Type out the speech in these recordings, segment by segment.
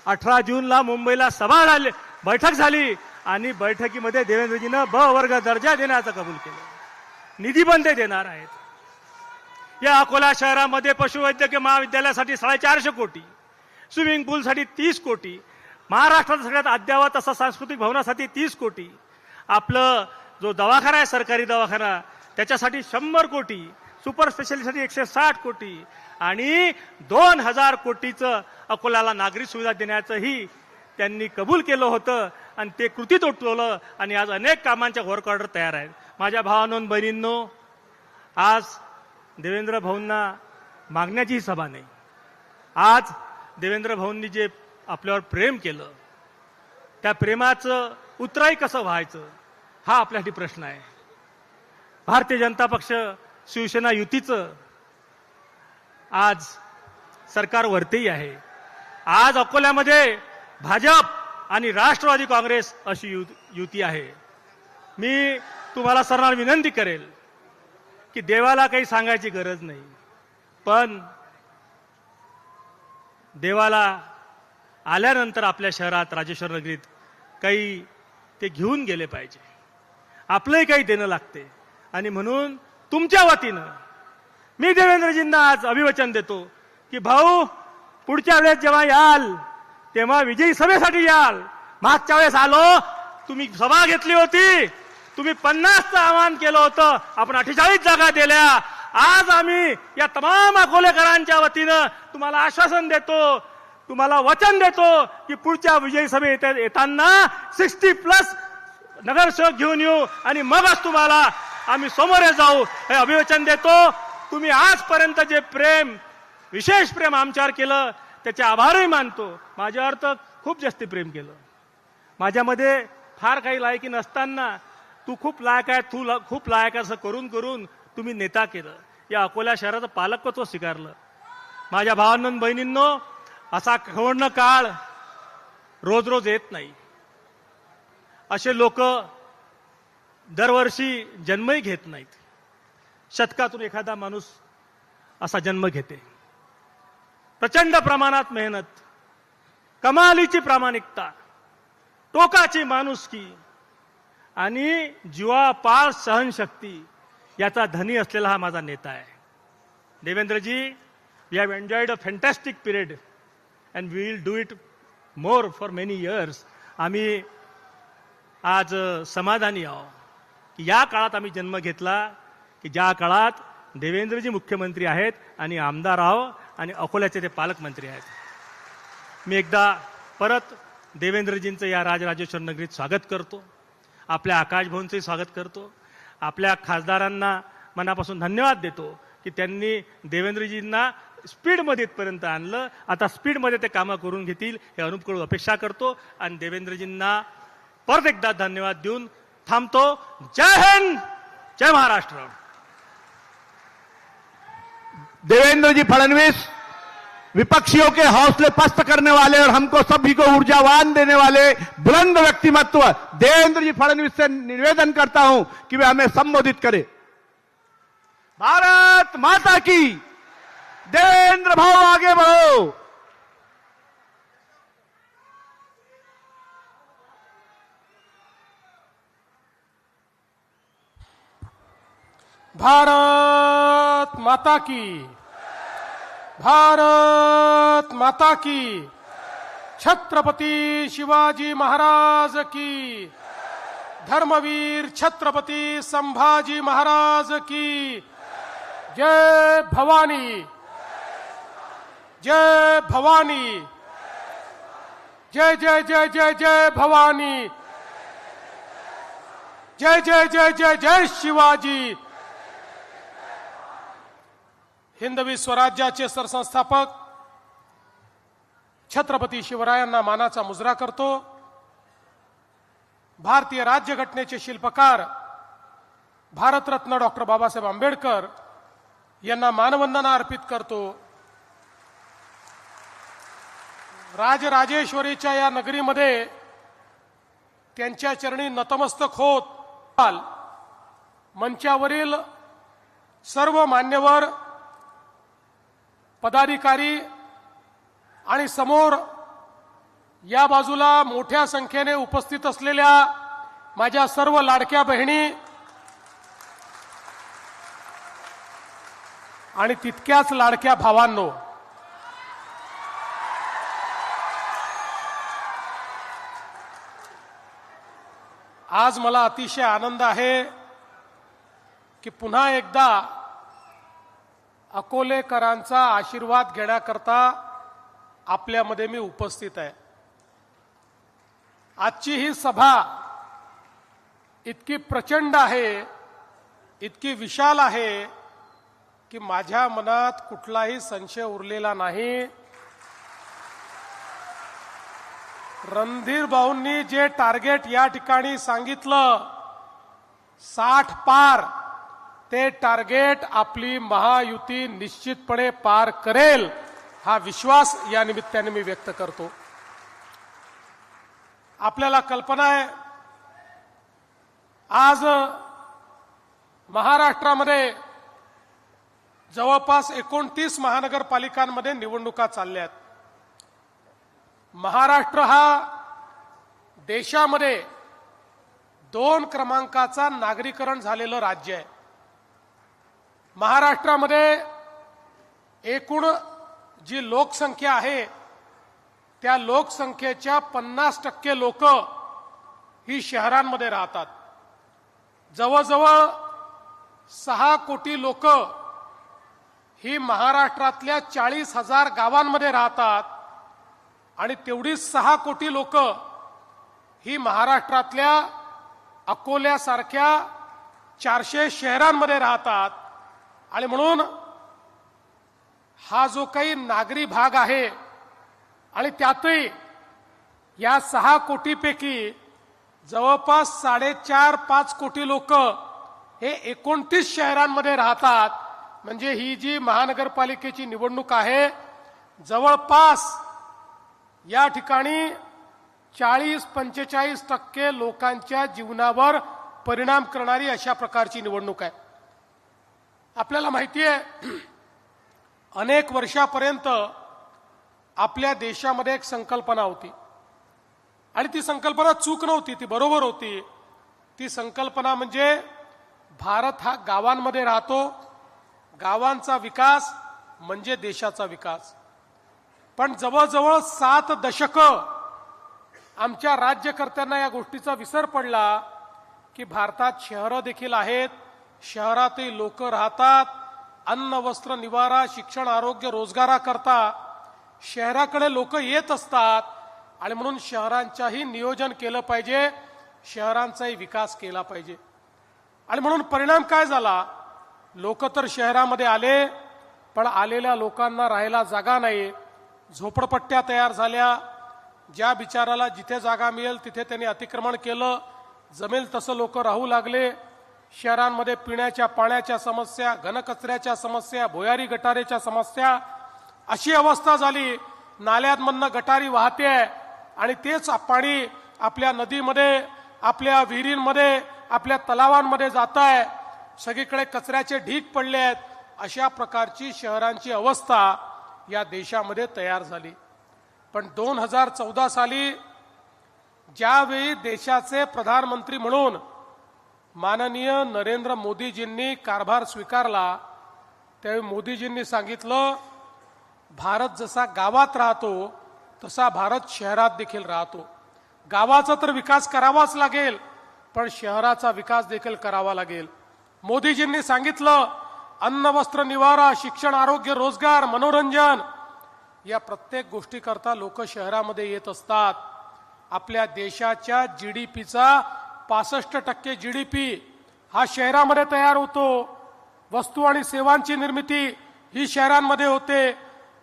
18 जूनला मुंबईला सभा झाली, बैठक झाली आणि बैठकीमध्ये देवेंद्रजीनं ब वर्ग दर्जा देण्याचं कबूल केलं. निधी पण ते देणार आहेत. या अकोला शहरामध्ये पशुवैद्यकीय महाविद्यालयासाठी 450 कोटी, स्विमिंग पूलसाठी 30 कोटी, महाराष्ट्रात सगळ्यात अद्ययावत असा सांस्कृतिक भवनासाठी 30 कोटी, आपलं जो दवाखाना आहे सरकारी दवाखाना त्याच्यासाठी 100 कोटी, सुपर स्पेशालिटीसाठी 160 कोटी आणि 2000 कोटीचं अकोल्याला नागरी सुविधा देण्याचंही त्यांनी कबूल केलं होतं आणि ते कृतीत उतरवलं आणि आज अनेक कामांच्या वर्क ऑर्डर तयार आहेत. माझ्या भावांनो बहिणींनो, आज देवेंद्र भाऊंना मागण्याची सभा नाही. आज देवेंद्र भाऊंनी जे आपल्यावर प्रेम केलं त्या प्रेमाचं उतराई कसं व्हायचं हा आपल्यासाठी प्रश्न आहे. भारतीय जनता पक्ष शिवसेना युतीचं आज सरकार वरती आहे. आज अकोल्यामध्ये भाजप आणि राष्ट्रवादी काँग्रेस अशी युती आहे. मी तुम्हाला सर्वांना विनंती करेल की देवाला काही सांगायची गरज नाही, पण देवाला आल्यानंतर आपल्या शहरात राजेश्वर नगरीत काही ते घेऊन गेले पाहिजे. आपलंही काही देणं लागते आणि म्हणून तुमच्या वतीनं मी देवेंद्रजींना आज अभिवचन देतो की भाऊ, पुढच्या वेळेस जेव्हा याल तेव्हा विजयी सभेसाठी याल. मागच्या वेळेस आलो, तुम्ही सभा घेतली होती, तुम्ही 50चं आवाहन केलं होतं, आपण 48 जागा दिल्या. आज आम्ही या तमाम अकोलेकरांच्या वतीनं तुम्हाला आश्वासन देतो, तुम्हाला वचन देतो की पुढच्या विजयी सभेत येताना 60+ नगरसेवक घेऊन येऊ आणि मगच तुम्हाला आम्ही समोर जाऊ हे अभिवचन देतो. तुम्ही आजपर्यंत जे प्रेम, विशेष प्रेम आमच्यावर केलं त्याचे आभारही मानतो. माझ्यावर तर खूप जास्त प्रेम केलं. माझ्यामध्ये फार काही लायकी नसताना तू खूप लायक आहे, तू खूप लायक असं करून करून तुम्ही नेता केलं, या अकोला शहराचं पालकत्व स्वीकारलं. माझ्या भावांनो बहिणींनो, असा खवणं काळ रोज रोज येत नाही. असे लोक दरवर्षी जन्मही घेत नाहीत. शतकातून एखादा माणूस असा जन्म घेते. प्रचंड प्रमाणात मेहनत, कमालीची प्रामाणिकता, टोकाची माणुसकी आणि जीवापाड सहनशक्ती याचा धनी असलेला हा माझा नेता आहे. Devendraji, we have enjoyed a fantastic period and we will do it more for many years. आम्ही आज समाधानी आहोत की या काळात आम्ही जन्म घेतला की ज्या काळात देवेंद्रजी मुख्यमंत्री आहेत आणि आमदार आहो आणि अकोल्याचे ते पालकमंत्री आहेत. मी एकदा परत देवेंद्रजींचं या राजराजेश्वर नगरीत स्वागत करतो. आपल्या आकाश भाऊंचंही स्वागत करतो. आपल्या खासदारांना मनापासून धन्यवाद देतो की त्यांनी देवेंद्रजींना स्पीडमध्ये इथपर्यंत आणलं. आता स्पीडमध्ये ते कामं करून घेतील हे अनुपकडून अपेक्षा करतो आणि देवेंद्रजींना परत एकदा धन्यवाद देऊन थांबतो. जय हिंद, जय महाराष्ट्र. देवेंद्र जी फडणवीस विपक्षियों के हौसले पस्त करने वाले और हमको सभी को ऊर्जावान देने वाले बुलंद व्यक्तिमत्व देवेंद्र जी फडणवीस से निवेदन करता हूं कि वे हमें संबोधित करें. भारत माता की. देवेंद्र भाऊ आगे बढ़ो. भारत माता की. भारत माता की. छत्रपती शिवाजी महाराज की. धर्मवीर छत्रपती संभाजी महाराज की. जय भवानी, जय भवानी, जय जय जय जय जय भवानी, जय जय जय जय जय शिवाजी. हिंदवी स्वराज्याचे सरसंस्थापक छत्रपती शिवरायांना मानाचा मुजरा करतो. भारतीय राज्यघटनेचे शिल्पकार भारतरत्न डॉक्टर बाबासाहेब आंबेडकर यांना मानवंदना अर्पित करतो. राजराजेश्वरीच्या या नगरीमध्ये त्यांच्या चरणी नतमस्तक होत मंचावरील सर्व मान्यवर पदाधिकारी आणि समोर या बाजूला मोठ्या संख्येने उपस्थित असलेल्या माझ्या सर्व लाडक्या बहिणी आणि तितक्याच लाडक्या भावांनो, आज मला अतिशय आनंद आहे की पुन्हा एकदा अकोलेकरांचा आशीर्वाद घेण्याकरता आपल्यामध्ये मी उपस्थित आहे. आजची ही सभा इतकी प्रचंड आहे, इतकी विशाल आहे की माझ्या मनात कुठलाही संशय उरलेला नाही. रणधीर भाऊंनी जे टार्गेट या ठिकाणी सांगितलं 60 पार, ते टार्गेट आपली महायुती निश्चितपणे पार करेल, हा विश्वास या निमित्ताने मी व्यक्त करतो. आपल्याला कल्पना आहे आज महाराष्ट्रामध्ये जवळपास 29 महानगरपालिकांमध्ये निवडणुका चालल्या आहेत. महाराष्ट्र हा देशामध्ये 2 क्रमांकाचा नागरीकरण झालेलं राज्य आहे. महाराष्ट्रामध्ये एकूण जी लोकसंख्या आहे त्या लोकसंख्येच्या 50% लोक ही शहरांमध्ये राहतात. जवळजवळ 6 कोटी लोक ही महाराष्ट्रातल्या 40,000 गावांमध्ये राहतात आणि तेवढीच 6 कोटी लोक ही महाराष्ट्रातल्या अकोल्यासारख्या 400 शहरांमध्ये राहतात. आणि म्हणून हा जो काही नागरी भाग आहे आणि त्यातही या 6 कोटीपैकी जवळपास 4.5-5 कोटी लोक हे 29 शहरांमध्ये राहतात. म्हणजे ही जी महानगरपालिकेची निवडणूक आहे जवळपास या ठिकाणी 40-45% लोकांच्या जीवनावर परिणाम करणारी अशा प्रकारची निवडणूक आहे. आपल्याला माहिती आहे अनेक वर्षापर्यंत आपल्या देशामध्ये एक संकल्पना होती आणि ती संकल्पना चूक नव्हती, ती बरोबर होती. ती संकल्पना म्हणजे भारत हा गावांमध्ये राहतो, गावांचा विकास म्हणजे देशाचा विकास. पण जवळजवळ 7 दशकं आमच्या राज्यकर्त्यांना या गोष्टीचा विसर पडला की भारतात शहरं देखील आहेत, शहरातही लोक राहतात, अन्न वस्त्र निवारा शिक्षण आरोग्य रोजगाराकरता शहराकडे लोक येत असतात आणि म्हणून शहरांच्याही नियोजन केलं पाहिजे, शहरांचाही विकास केला पाहिजे. आणि म्हणून परिणाम काय झाला, लोक तर शहरामध्ये आले पण आलेल्या लोकांना राहायला जागा नाही, झोपडपट्ट्या तयार झाल्या. ज्या बिचाराला जिथे जागा मिळेल तिथे त्यांनी अतिक्रमण केलं, जमेल तसं लोक राहू लागले. शहरांमध्ये पिण्याच्या पाण्याच्या समस्या, घनकचऱ्याच्या समस्या, भुयारी गटारेच्या समस्या, अशी अवस्था झाली. नाल्यांमधनं गटारी वाहते आणि तेच पाणी आपल्या नदीमध्ये, आपल्या विहिरींमध्ये, आपल्या तलावांमध्ये जात आहे. सगळीकडे कचऱ्याचे ढीग पडले आहेत. अशा प्रकारची शहरांची अवस्था या देशामध्ये तयार झाली. पण 2014 साली ज्यावेळी देशाचे प्रधानमंत्री म्हणून माननीय नरेंद्र मोदीजींनी कारभार स्वीकारला त्यावेळी मोदीजींनी सांगितलं भारत जसा गावात राहतो तसा भारत शहरात देखील राहतो. गावाचा तर विकास करावाच लागेल पण शहराचा विकास देखील करावा लागेल. मोदीजींनी सांगितलं अन्न वस्त्र निवारा शिक्षण आरोग्य रोजगार मनोरंजन या प्रत्येक गोष्टीकरता लोक शहरामध्ये येत असतात. आपल्या देशाच्या जीडीपीचा 65% जीडीपी हा शहरामध्ये तयार होतो. वस्तू आणि सेवांची निर्मिती ही शहरांमध्ये होते,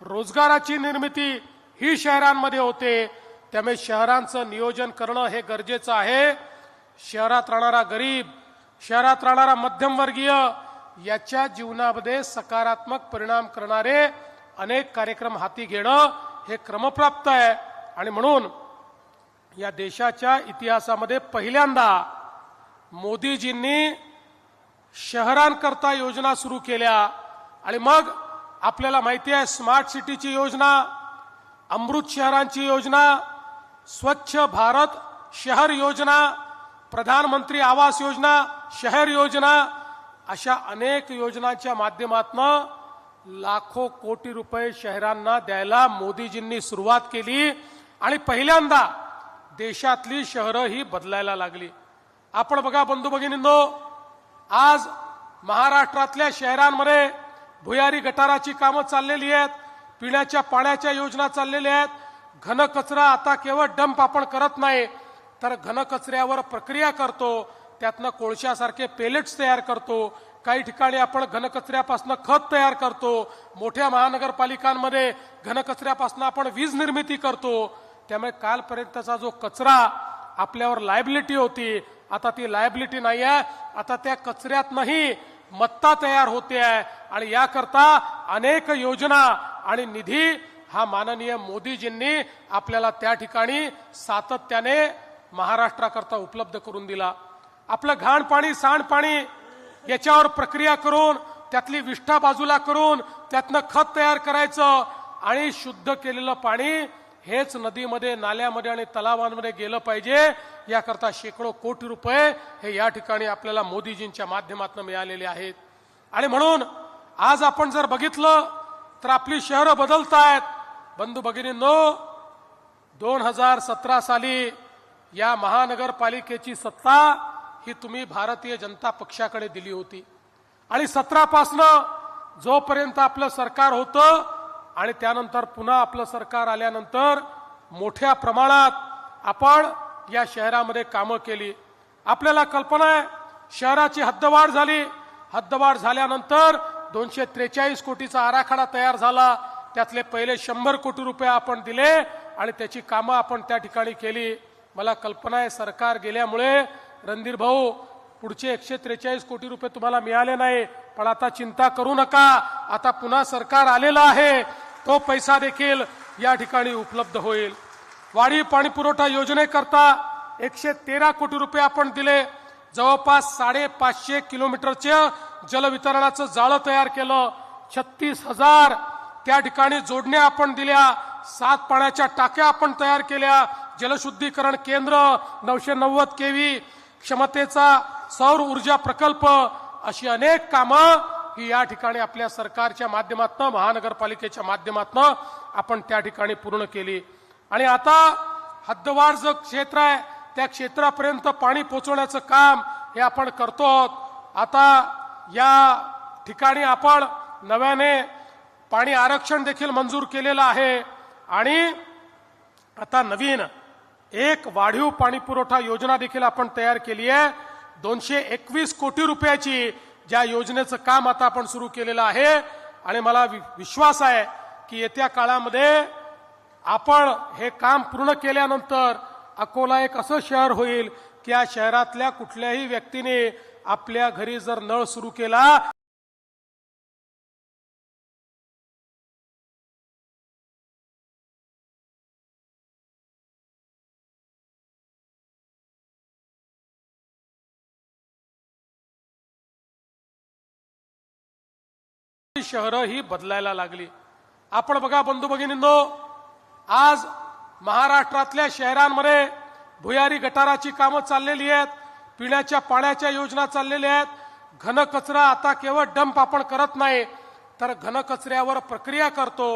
रोजगाराची निर्मिती ही शहरांमध्ये होते. त्यामुळे शहरांचं नियोजन करणं हे गरजेचं आहे. शहरात राहणारा गरीब, शहरात राहणारा मध्यमवर्गीय याच्या जीवनामध्ये सकारात्मक परिणाम करणारे अनेक कार्यक्रम हाती घेणं हे क्रमप्राप्त आहे. आणि म्हणून या देशाच्या इतिहासामध्ये पहिल्यांदा मोदीजींनी शहरांकरता योजना सुरू केल्या आणि मग आपल्याला माहिती आहे स्मार्ट सिटीची योजना, अमृत शहरांची योजना, स्वच्छ भारत शहर योजना, प्रधानमंत्री आवास योजना, शहर योजना, अशा अनेक योजनांच्या माध्यमातून लाखो कोटी रुपये शहरांना द्यायला मोदीजींनी सुरुवात केली आणि पहिल्यांदा देशातली शहरं ही बदलायला लागली. आपण बघा बंधू भगिनींनो, आज महाराष्ट्रातल्या शहरांमध्ये भुयारी गटाराची कामं चाललेली आहेत, पिण्याच्या पाण्याच्या योजना चाललेल्या आहेत. घनकचरा आता केवळ डंप आपण करत नाही, तर घनकचऱ्यावर प्रक्रिया करतो, त्यातनं कोळशासारखे पेलेट्स तयार करतो. काही ठिकाणी आपण घनकचऱ्यापासून खत तयार करतो. मोठ्या महानगरपालिकांमध्ये घनकचऱ्यापासून आपण वीज निर्मिती करतो. त्यामुळे कालपर्यंतचा जो कचरा आपल्यावर लायबिलिटी होती, आता ती लायबिलिटी नाही आहे. आता त्या कचऱ्यातनंही मत्ता तयार होते आहे आणि याकरता अनेक योजना आणि निधी हा माननीय मोदीजींनी आपल्याला त्या ठिकाणी सातत्याने महाराष्ट्राकरता उपलब्ध करून दिला. आपलं घाण पाणी, सांडपाणी याच्यावर प्रक्रिया करून त्यातली विष्ठा बाजूला करून त्यातनं खत तयार करायचं आणि शुद्ध केलेलं पाणी हेच नदीमध्ये, नाल्यामध्ये आणि तलावांमध्ये गेलं पाहिजे. याकरता शेकडो कोटी रुपये हे या ठिकाणी आपल्याला मोदीजींच्या माध्यमातून मिळालेले आहेत. आणि म्हणून आज आपण जर बघितलं तर आपली शहरं बदलतायत. बंधू भगिनींनो, 2017 साली या महानगरपालिकेची सत्ता ही तुम्ही भारतीय जनता पक्षाकडे दिली होती आणि 17 पासनं जोपर्यंत आपलं सरकार होतं आणि त्यानंतर पुन्हा आपलं सरकार आल्यानंतर मोठ्या प्रमाणात आपण या शहरामध्ये कामं केली. आपल्याला कल्पना आहे, शहराची हद्दवाढ झाली. हद्दवाढ झाल्यानंतर 243 कोटीचा आराखडा तयार झाला. त्यातले पहिले 100 कोटी रुपये आपण दिले आणि त्याची कामं आपण त्या ठिकाणी केली. मला कल्पना आहे, सरकार गेल्यामुळे रणधीर भाऊ पुढचे 143 कोटी रुपये तुम्हाला मिळाले नाही, पण आता चिंता करू नका. आता पुन्हा सरकार आलेलं आहे, तो पैसा देखील या ठिकाणी उपलब्ध होईल. वाढीव पाणी पुरवठा योजनेकरता 113 कोटी रुपये आपण दिले. जवळपास 550 किलोमीटरच्या जलवितरणाचं जाळं तयार केलं. 36,000 त्या ठिकाणी जोडण्या आपण दिल्या. 7 पाण्याच्या टाक्या आपण तयार केल्या. जलशुद्धीकरण केंद्र, 990 केव्ही क्षमतेचा सौर ऊर्जा प्रकल्प, अशी अनेक कामं ही या ठिकाणी आपल्या सरकारच्या माध्यमातून, महानगरपालिकेच्या माध्यमातून आपण त्या ठिकाणी पूर्ण केली. आणि आता हद्दवाढ जो क्षेत्र आहे त्या क्षेत्रापर्यंत पाणी पोहोचवण्याचं काम हे आपण करतो. आता या ठिकाणी आपण नव्याने पाणी आरक्षण देखील मंजूर केलेलं आहे आणि आता नवीन एक वाढीव पाणी पुरवठा योजना देखील आपण तयार केली आहे. 221 कोटी रुपयाची ज्या योजनेचं काम आता आपण सुरू केलेलं आहे. आणि मला विश्वास आहे की येत्या काळामध्ये आपण हे काम पूर्ण केल्यानंतर अकोला एक असं शहर होईल की या शहरातल्या कुठल्याही व्यक्तीने आपल्या घरी जर नळ सुरू केला शहरं ही बदलायला लागली. आपण बघा बंधू भगिनींनो, आज महाराष्ट्रातल्या शहरांमध्ये भुयारी गटाराची कामं चाललेली आहेत, पिण्याच्या पाण्याच्या योजना चाललेल्या आहेत. घनकचरा आता केवळ डंप आपण करत नाही, तर घनकचऱ्यावर प्रक्रिया करतो,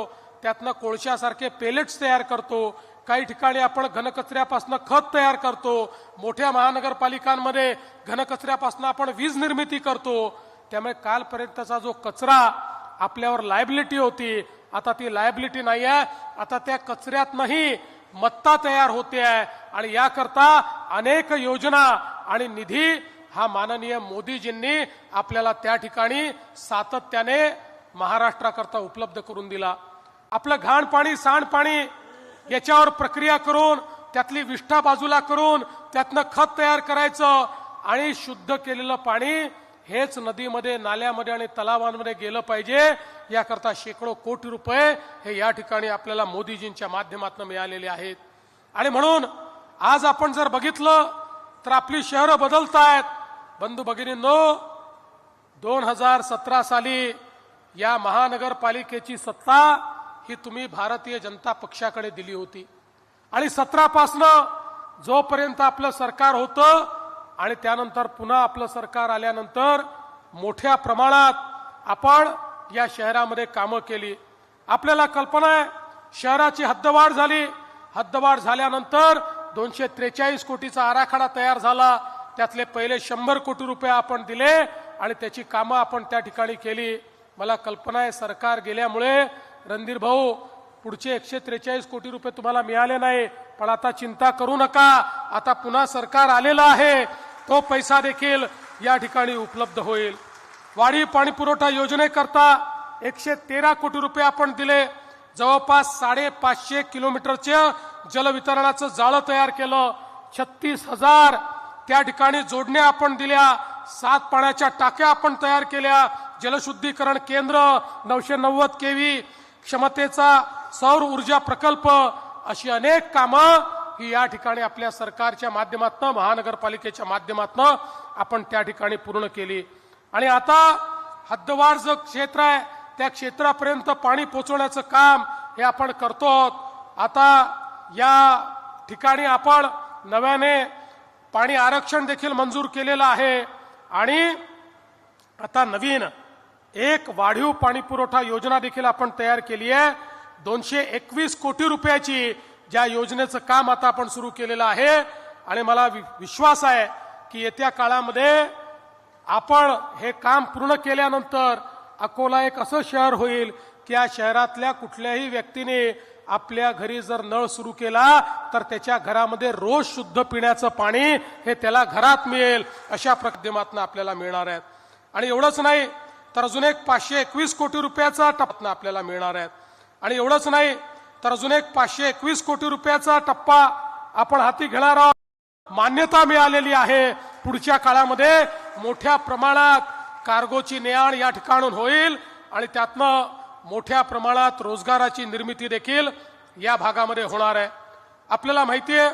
त्यातनं कोळशासारखे पेलेट्स तयार करतो. काही ठिकाणी आपण घनकचऱ्यापासून खत तयार करतो. मोठ्या महानगरपालिकांमध्ये घनकचऱ्यापासून आपण वीज निर्मिती करतो. त्यामुळे कालपर्यंतचा जो कचरा आपल्यावर लायबिलिटी होती, आता ती लायबिलिटी नाही आहे. आता त्या कचऱ्यातनंही मत्ता तयार होते आहे आणि याकरता अनेक योजना आणि निधी हा माननीय मोदीजींनी आपल्याला त्या ठिकाणी सातत्याने महाराष्ट्राकरता उपलब्ध करून दिला. आपलं घाण पाणी, सांडपाणी याच्यावर प्रक्रिया करून त्यातली विष्ठा बाजूला करून त्यातनं खत तयार करायचं आणि शुद्ध केलेलं पाणी हेच नदीमध्ये, नाल्यामध्ये आणि तलावांमध्ये गेलं पाहिजे. याकरता शेकडो कोटी रुपये हे या ठिकाणी आपल्याला मोदीजींच्या माध्यमातून मिळालेले आहेत. आणि म्हणून आज आपण जर बघितलं तर आपली शहरं बदलतायत. बंधू भगिनींनो, 2017 साली या महानगरपालिकेची सत्ता ही तुम्ही भारतीय जनता पक्षाकडे दिली होती आणि 17 पासनं जोपर्यंत आपलं सरकार होतं आणि त्यानंतर पुन्हा आपलं सरकार आल्यानंतर मोठ्या प्रमाणात आपण या शहरामध्ये कामं केली. आपल्याला कल्पना आहे शहराची हद्दवाढ झाली. हद्दवाढ झाल्यानंतर 243 कोटीचा आराखडा तयार झाला. त्यातले पहिले 100 कोटी रुपये आपण दिले आणि त्याची कामं आपण त्या ठिकाणी केली. मला कल्पना आहे सरकार गेल्यामुळे रणधीर भाऊ पुढचे 143 कोटी रुपये तुम्हाला मिळाले नाही, पण आता चिंता करू नका. आता पुन्हा सरकार आलेलं आहे, तो पैसा देखील या ठिकाणी उपलब्ध होईल. वाढीव पाणी पुरवठा योजनेकरता 113 कोटी रुपये आपण दिले. जवळपास 550 किलोमीटरचे जलवितरणाचं जाळं तयार केलं. 36,000 त्या ठिकाणी जोडण्या आपण दिल्या. 7 पाण्याच्या टाक्या आपण तयार केल्या. जलशुद्धीकरण केंद्र, 990 केव्ही क्षमतेचा सौर ऊर्जा प्रकल्प, अशी अनेक कामं ही या ठिकाणी आपल्या सरकारच्या माध्यमातून, महानगरपालिकेच्या माध्यमातून आपण त्या ठिकाणी पूर्ण केली. आणि आता हद्दवाढ जो क्षेत्र आहे त्या क्षेत्रापर्यंत पाणी पोहोचवण्याचं काम हे आपण करतो आहोत. आता या ठिकाणी आपण नव्याने पाणी आरक्षण देखील मंजूर केलेलं आहे आणि आता नवीन एक वाढीव पाणी पुरवठा योजना देखील आपण तयार केली आहे. 221 कोटी रुपयाची ज्या योजनेचं काम आता आपण सुरू केलेलं आहे. आणि मला विश्वास आहे की येत्या काळामध्ये आपण हे काम पूर्ण केल्यानंतर अकोला एक असं शहर होईल की या शहरातल्या कुठल्याही व्यक्तीने आपल्या घरी जर नळ सुरू केला तर त्याच्या घरामध्ये रोज शुद्ध पिण्याचं पाणी हे त्याला घरात मिळेल, अशा माध्यमातून आपल्याला मिळणार आहे. आणि एवढंच नाही तर अजून एक 521 कोटी रुपयाचा टप्पा आपल्याला मिळणार आहे. आणि एवढंच नाही तर अजून एक 521 कोटी रुपयाचा टप्पा आपण हाती घेणार आहोत. मान्यता मिळालेली आहे. पुढच्या काळामध्ये मोठ्या प्रमाणात कार्गोची ने-आण या ठिकाणून होईल आणि त्यातनं मोठ्या प्रमाणात रोजगाराची निर्मिती देखील या भागामध्ये होणार आहे. आपल्याला माहिती आहे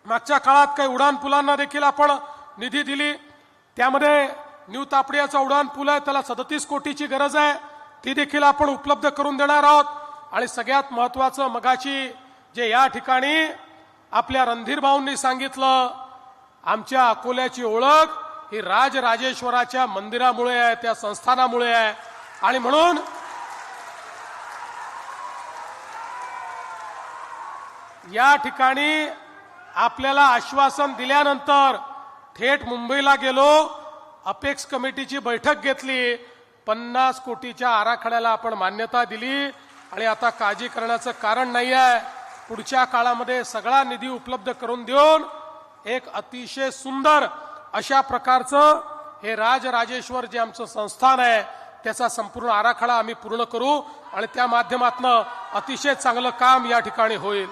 मागच्या काळात काही उडान पुलांना देखील आपण निधी दिली. त्यामध्ये न्यू तापडियाचा उडान पूल आहे, त्याला 37 कोटीची गरज आहे, ती देखील आपण उपलब्ध करून देणार आहोत. आणि सगळ्यात महत्वाचं मगाशी जे या ठिकाणी आपल्या रणधीर भाऊंनी सांगितलं, आमच्या अकोल्याची ओळख ही राजराजेश्वराच्या मंदिरामुळे आहे, त्या संस्थानामुळे आहे. आणि म्हणून या ठिकाणी आपल्याला आश्वासन दिल्यानंतर थेट मुंबईला गेलो, अपेक्स कमिटीची बैठक घेतली, 50 कोटीच्या आराखड्याला आपण मान्यता दिली. आणि आता काळजी करण्याचं कारण नाही आहे. पुढच्या काळामध्ये सगळा निधी उपलब्ध करून देऊन एक अतिशय सुंदर अशा प्रकारचं हे राजराजेश्वर जे आमचं संस्थान आहे त्याचा संपूर्ण आराखडा आम्ही पूर्ण करू आणि त्या माध्यमातून अतिशय चांगलं काम या ठिकाणी होईल.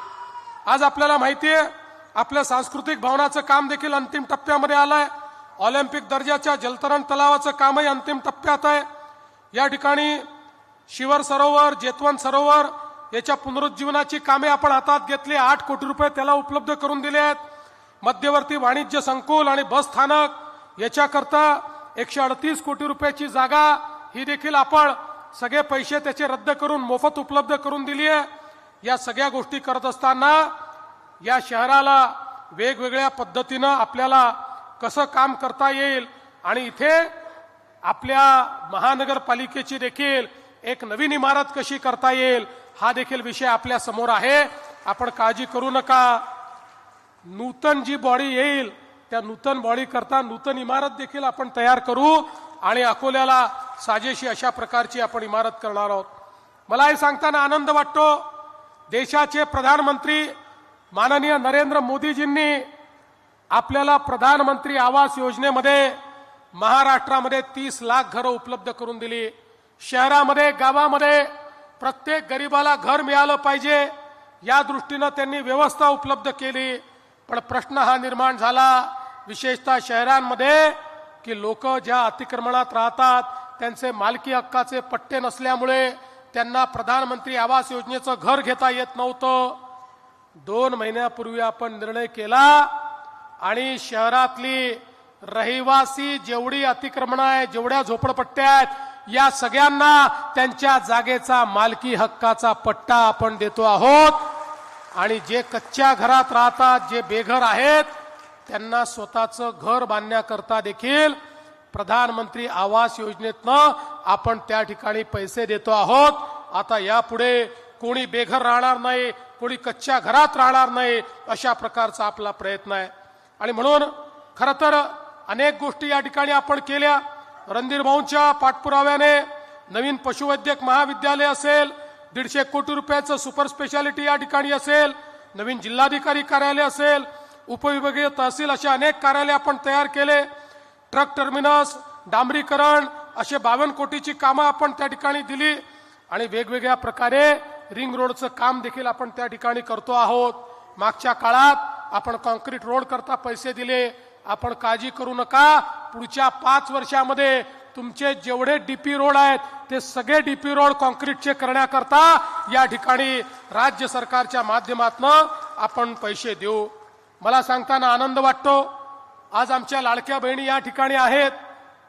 आज आपल्याला माहिती आहे आपल्या सांस्कृतिक भवनाचं काम देखील अंतिम टप्प्यामध्ये आलंय. ऑलिम्पिक दर्जाच्या जलतरण तलावाचं कामही अंतिम टप्प्यात आहे. या ठिकाणी शिवर सरोवर, जेतवन सरोवर याच्या पुनरुज्जीवनाची कामे आपण हातात घेतली. 8 कोटी रुपये त्याला उपलब्ध करून दिले आहेत. मध्यवर्ती वाणिज्य संकुल आणि बस स्थानक याच्याकरता 138 कोटी रुपयाची जागा ही देखील आपण सगळे पैसे त्याचे रद्द करून मोफत उपलब्ध करून दिली आहे. या सगळ्या गोष्टी करत असताना या शहराला वेगवेगळ्या पद्धतीनं आपल्याला कसं काम करता येईल आणि इथे आपल्या महानगरपालिकेची देखील एक नवीन इमारत कशी करता येईल हा देखील विषय आपल्या समोर आहे. आपण काळजी करू नका. नूतन जी बॉडी येईल त्या नूतन बॉडी करता नूतन इमारत देखील आपण तयार करू आणि अकोल्याला साजेशी अशा प्रकारची आपण इमारत करणार आहोत. मला हे सांगताना आनंद वाटतो, देशाचे प्रधानमंत्री माननीय नरेंद्र मोदीजींनी आपल्याला प्रधानमंत्री आवास योजनेमध्ये महाराष्ट्रामध्ये 30 लाख घरं उपलब्ध करून दिली. शहरामध्ये गावामध्ये प्रत्येक गरीबाला घर मिळालं पाहिजे या दृष्टीनं त्यांनी व्यवस्था उपलब्ध केली. पण प्रश्न हा निर्माण झाला विशेषतः शहरांमध्ये की लोक ज्या अतिक्रमणात राहतात त्यांचे मालकी हक्काचे पट्टे नसल्यामुळे त्यांना प्रधानमंत्री आवास योजनेचं घर घेता येत नव्हतं. 2 महिन्यापूर्वी आपण निर्णय केला आणि शहरातली रहिवासी जेवढी अतिक्रमण आहे, जेवढ्या झोपडपट्ट्या आहेत, या सगळ्यांना त्यांच्या जागेचा मालकी हक्काचा पट्टा आपण देतो आहोत. आणि जे कच्च्या घरात राहतात, जे बेघर आहेत, त्यांना स्वतःचं घर बांधण्याकरता देखील प्रधानमंत्री आवास योजनेतनं आपण त्या ठिकाणी पैसे देतो आहोत. आता यापुढे कोणी बेघर राहणार नाही, कोणी कच्च्या घरात राहणार नाही, अशा प्रकारचा आपला प्रयत्न आहे. आणि म्हणून खरं तर अनेक गोष्टी या ठिकाणी आपण केल्या. रणधीर भाऊंच्या पाठपुराव्याने नवीन पशुवैद्यक महाविद्यालय असेल, 150 कोटी रुपयाचं सुपर स्पेशालिटी या ठिकाणी असेल, नवीन जिल्हाधिकारी कार्यालय असेल, उपविभागीय तहसील, असे अनेक कार्यालय आपण तयार केले. ट्रक टर्मिनस, डांबरीकरण, असे 52 कोटीची कामं आपण त्या ठिकाणी दिली. आणि वेगवेगळ्या प्रकारे रिंग रोडचं काम देखील आपण त्या ठिकाणी करतो आहोत. मागच्या काळात आपण कॉन्क्रीट रोड करता पैसे दिले. आपण काळजी करू नका, पुढच्या 5 वर्षामध्ये तुमचे जेवढे डीपी रोड आहेत ते सगळे डीपी रोड कॉन्क्रीटचे करण्याकरता या ठिकाणी राज्य सरकारच्या माध्यमातून आपण पैसे देऊ. मला सांगताना आनंद वाटतो, आज आमच्या लाडक्या बहिणी या ठिकाणी आहेत.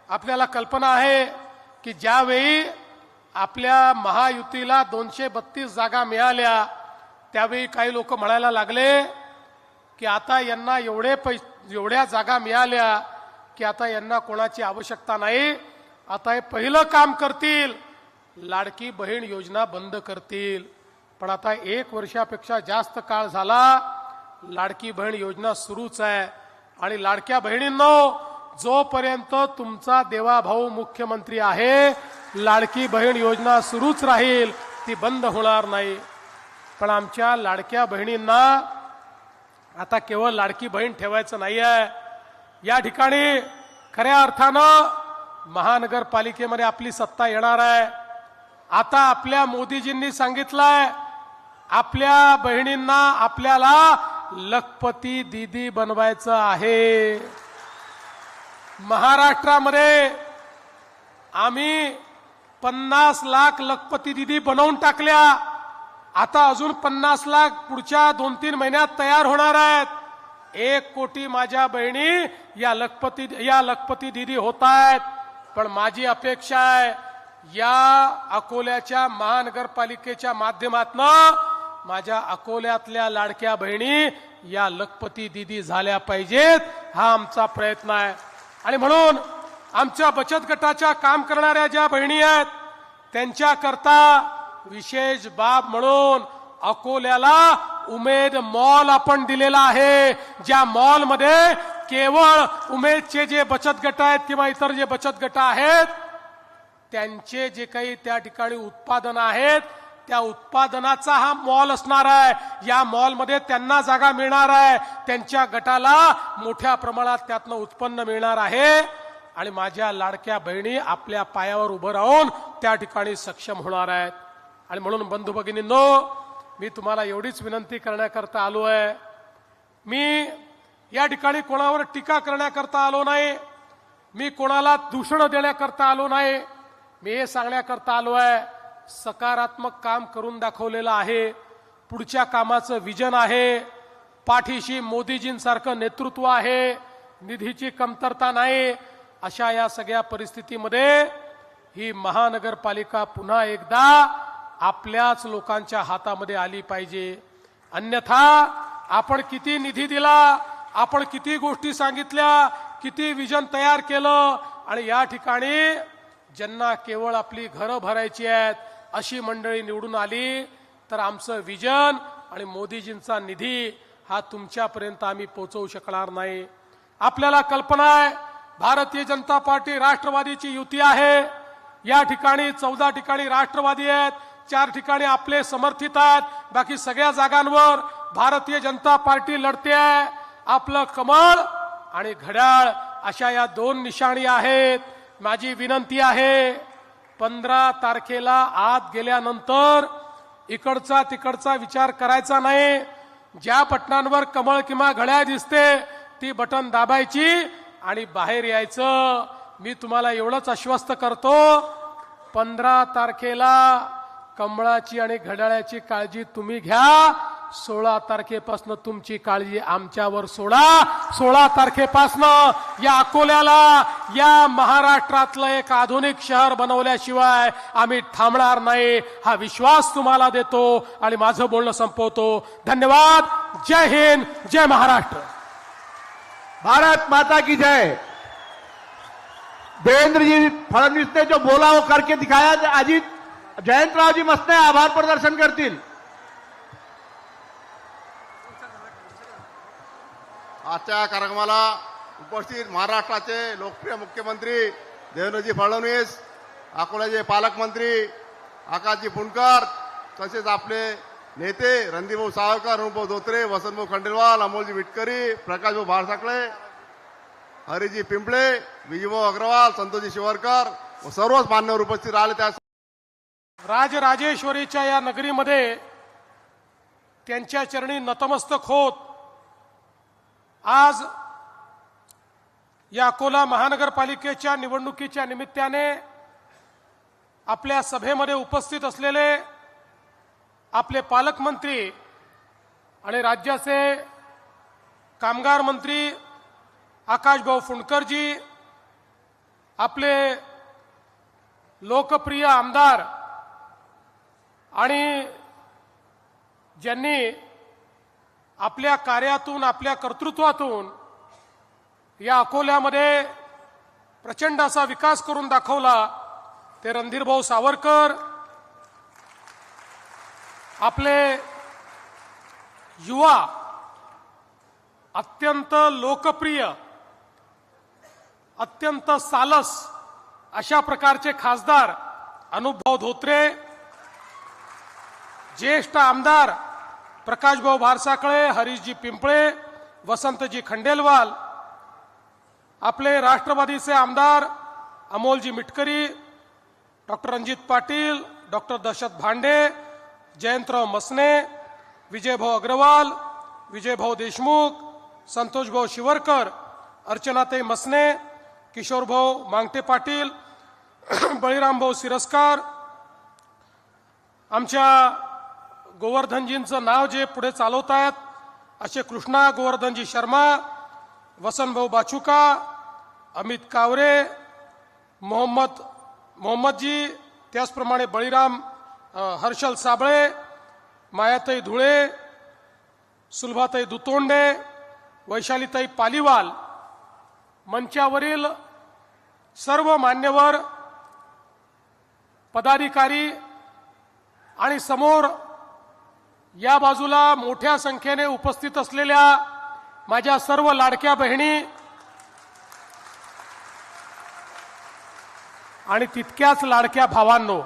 आपल्याला कल्पना आहे की ज्यावेळी आपल्या महायुतीला 232 जागा मिळाल्या, त्यावेळी काही लोक म्हणायला लागले की आता यांना एवढ्या जागा मिळाल्या की आता यांना कोणाची आवश्यकता नाही, आता हे पहिलं काम करतील, लाडकी बहीण योजना बंद करतील. पण आता 1 वर्षापेक्षा जास्त काळ झाला, लाडकी बहीण योजना सुरूच आहे. आणि लाडक्या बहिणींनो, जोपर्यंत तुमचा देवाभाऊ मुख्यमंत्री आहे, लाडकी बहीण योजना सुरूच राहील, ती बंद होणार नाही. पण आमच्या लाडक्या बहिणींना आता केवळ लाडकी बहीण ठेवायचं नाही आहे. या ठिकाणी खऱ्या अर्थानं महानगरपालिकेमध्ये आपली सत्ता येणार आहे. आता आपल्या मोदीजींनी सांगितलंय, आपल्या बहिणींना आपल्याला लखपती दीदी बनवायचं आहे. महाराष्ट्रामध्ये आम्ही 50 लाख लखपती दीदी बनवून टाकल्या. आता अजून 50 लाख पुढच्या 2-3 महिन्यात तयार होणार आहेत. 1 कोटी माझ्या बहिणी या लखपती दीदी होत आहेत. पण माझी अपेक्षा आहे, या अकोल्याच्या महानगरपालिकेच्या माध्यमातून माझ्या अकोल्यातल्या लाडक्या बहिणी या लखपती दीदी झाल्या पाहिजेत, हा आमचा प्रयत्न आहे. आणि म्हणून आमच्या बचत गटाच्या काम करणाऱ्या ज्या बहिणी आहेत, त्यांच्याकरता विशेष बाब म्हणून अकोल्याला उमेद मॉल आपण दिलेला आहे. ज्या मॉलमध्ये केवळ उमेदचे जे बचत गट आहेत किंवा इतर जे बचत गट आहेत, त्यांचे जे काही त्या ठिकाणी उत्पादन आहेत, त्या उत्पादनाचा हा मॉल असणार आहे. या मॉलमध्ये त्यांना जागा मिळणार आहे, त्यांच्या गटाला मोठ्या प्रमाणात त्यातनं उत्पन्न मिळणार आहे. आणि माझ्या लाडक्या बहिणी आपल्या पायावर उभं राहून त्या ठिकाणी सक्षम होणार आहेत. आणि म्हणून बंधू भगिनींनो, मी तुम्हाला एवढीच विनंती करण्याकरता आलो आहे. मी या ठिकाणी कोणावर टीका करण्याकरता आलो नाही, मी कोणाला दूषण देण्याकरता आलो नाही. मी हे सांगण्याकरता आलो आहे, सकारात्मक काम करून दाखवलेलं आहे, पुढच्या कामाचं विजन आहे, पाठीशी मोदीजींसारखं नेतृत्व आहे, निधीची कमतरता नाही. अशा या सगळ्या परिस्थितीमध्ये ही महानगरपालिका पुन्हा एकदा आपल्याच लोकांच्या हातामध्ये आली पाहिजे. अन्यथा आपण किती निधी दिला, आपण किती गोष्टी सांगितल्या, किती विजन तयार केलं, आणि या ठिकाणी ज्यांना केवळ आपली घरं भरायची आहेत अशी मंडळी निवडून आली, तर आमचं विजन आणि मोदीजींचा निधी हा तुमच्यापर्यंत आम्ही पोहोचवू शकणार नाही. आपल्याला कल्पना आहे, भारतीय जनता पार्टी राष्ट्रवादीची युती आहे. या ठिकाणी 14 ठिकाणी राष्ट्रवादी आहेत, 4 ठिकाणी आपले समर्थित आहेत. बाकी सगळ्या जागांवर भारतीय जनता पार्टी लढते आहे. आपलं कमळ आणि घड्याळ अशा या 2 निशाणी आहेत. माझी विनंती आहे, 15 तारखेला आत गेल्यानंतर इकडचा तिकडचा विचार करायचा नाही. ज्या बटनांवर कमळ किंवा घड्याळ दिसते ती बटन दाबायची आणि बाहेर यायचं. मी तुम्हाला एवढंच आश्वस्त करतो, 15 तारखेला कमळाची आणि घड्याळाची काळजी तुम्ही घ्या, 16 तारखेपासून तुमची काळजी आमच्यावर सोडा. 16 तारखेपासून या अकोल्याला या महाराष्ट्रातलं एक आधुनिक शहर बनवल्याशिवाय आम्ही थांबणार नाही, हा विश्वास तुम्हाला देतो आणि माझं बोलणं संपवतो. धन्यवाद. जय हिंद, जय महाराष्ट्र. भारत माता की जय. देवेंद्र जी फडणवीस ने जो बोला वो करके दिखाया. अजित जयंतरावजी मसने आभार प्रदर्शन करतील. आजच्या कार्यक्रमाला उपस्थित महाराष्ट्राचे लोकप्रिय मुख्यमंत्री देवेंद्रजी फडणवीस, अकोल्याचे पालकमंत्री आकाशजी फुंडकर, तसेच आपले नेते रणदीपभाऊ सावरकर, अनुपभाऊ धोत्रे, वसंतभाऊ खंडेलवाल, अमोलजी विटकरी, प्रकाशभाऊ भारसाकळे, हरिजी पिंपळे, विजयभाऊ अग्रवाल, संतोषजी शिवरकर व सर्वच मान्यवर उपस्थित राहिले. त्या राजराजेश्वरीच्या या नगरीमध्ये त्यांच्या चरणी नतमस्तक होत आज या अकोला महानगरपालिकेच्या निवडणुकीच्या निमित्ताने आपल्या सभेमध्ये उपस्थित असलेले आपले पालकमंत्री आणि राज्याचे कामगार मंत्री आकाशभाऊ फुंडकरजी, आपले लोकप्रिय आमदार आणि ज्यांनी आपल्या कार्यातून, आपल्या कर्तृत्वातून या अकोल्यामध्ये प्रचंड असा विकास करून दाखवला, ते रणधीरभाऊ सावरकर, आपले युवा अत्यंत लोकप्रिय, अत्यंत सालस अशा प्रकारचे खासदार अनुपभाऊ धोत्रे, ज्येष्ठ आमदार प्रकाशभाऊ भारसाकळे, हरीशजी पिंपळे, वसंतजी खंडेलवाल, आपले राष्ट्रवादीचे आमदार अमोलजी मिटकरी, डॉक्टर रणजित पाटील, डॉक्टर दशरथ भांडे, जयंतराव मसने, विजयभाऊ अग्रवाल, विजयभाऊ देशमुख, संतोषभाऊ शिवरकर, अर्चनाताई मसने, किशोरभाऊ मांगटे पाटील, बळीरामभाऊ सिरस्कार, आमच्या गोवर्धनजींचं नाव जे पुढे चालवत आहेत असे कृष्णा गोवर्धनजी शर्मा, वसंतभाऊ बाचुका, अमित कावरे, मोहम्मदजी, त्याचप्रमाणे बळीराम हर्षल साबळे, मायाताई धुळे, सुलभाताई दुतोंडे, वैशालीताई पालीवाल, मंचावरील सर्व मान्यवर पदाधिकारी आणि समोर या बाजूला मोठ्या संख्येने उपस्थित असलेल्या माझ्या सर्व लाडक्या बहिणी आणि तितक्याच लाडक्या भावांनो,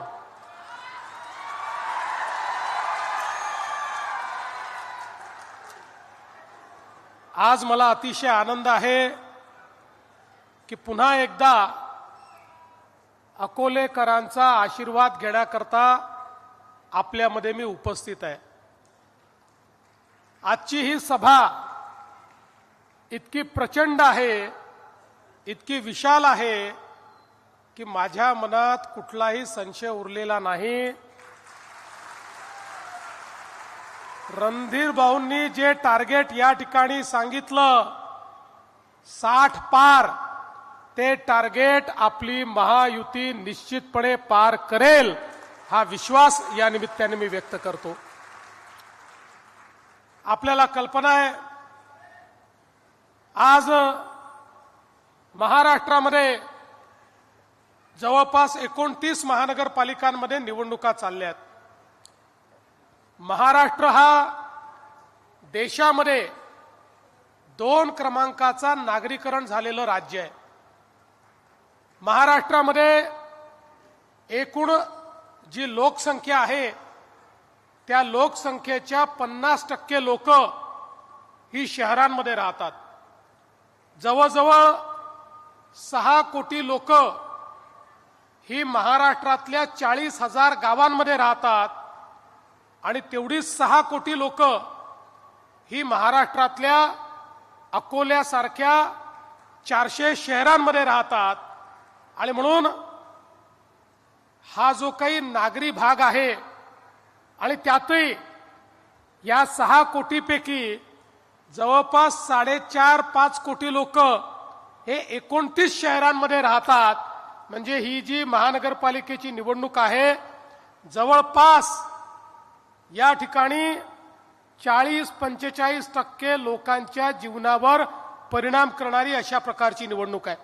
आज मला अतिशय आनंद आहे की पुन्हा एकदा अकोलेकरांचा आशीर्वाद घेण्याकरता आपल्यामध्ये मी उपस्थित आहे. आजची ही सभा इतकी प्रचंड आहे, इतकी विशाल आहे की माझ्या मनात कुठलाही संशय उरलेला नाही. रणधीर भाऊंनी जे टार्गेट या ठिकाणी सांगितलं 60 पार, ते टार्गेट आपली महायुती निश्चितपणे पार करेल, हा विश्वास या निमित्ताने मी व्यक्त करतो. आपल्याला कल्पना आहे आज महाराष्ट्रामध्ये जवळपास 29 महानगरपालिकांमध्ये निवडणुका चालल्या आहेत. महाराष्ट्र हा देशामध्ये 2 क्रमांकाचा नागरीकरण झालेलं राज्य आहे. महाराष्ट्रामध्ये एकूण जी लोकसंख्या आहे त्या लोकसंख्येच्या 50% लोक ही शहरांमध्ये राहतात. जवळजवळ 6 कोटी लोक ही महाराष्ट्रातल्या 40,000 गावांमध्ये राहतात आणि तेवढीच 6 कोटी लोक ही महाराष्ट्रातल्या अकोल्यासारख्या 400 शहरांमध्ये राहतात. आणि म्हणून हा जो काही नागरी भाग आहे आणि त्यातही या 6 कोटीपैकी जवळपास 4.5-5 कोटी लोक हे 29 शहरांमध्ये राहतात. म्हणजे ही जी महानगरपालिकेची निवडणूक आहे, जवळपास या ठिकाणी 40-45% लोकांच्या जीवनावर परिणाम करणारी अशा प्रकारची निवडणूक आहे.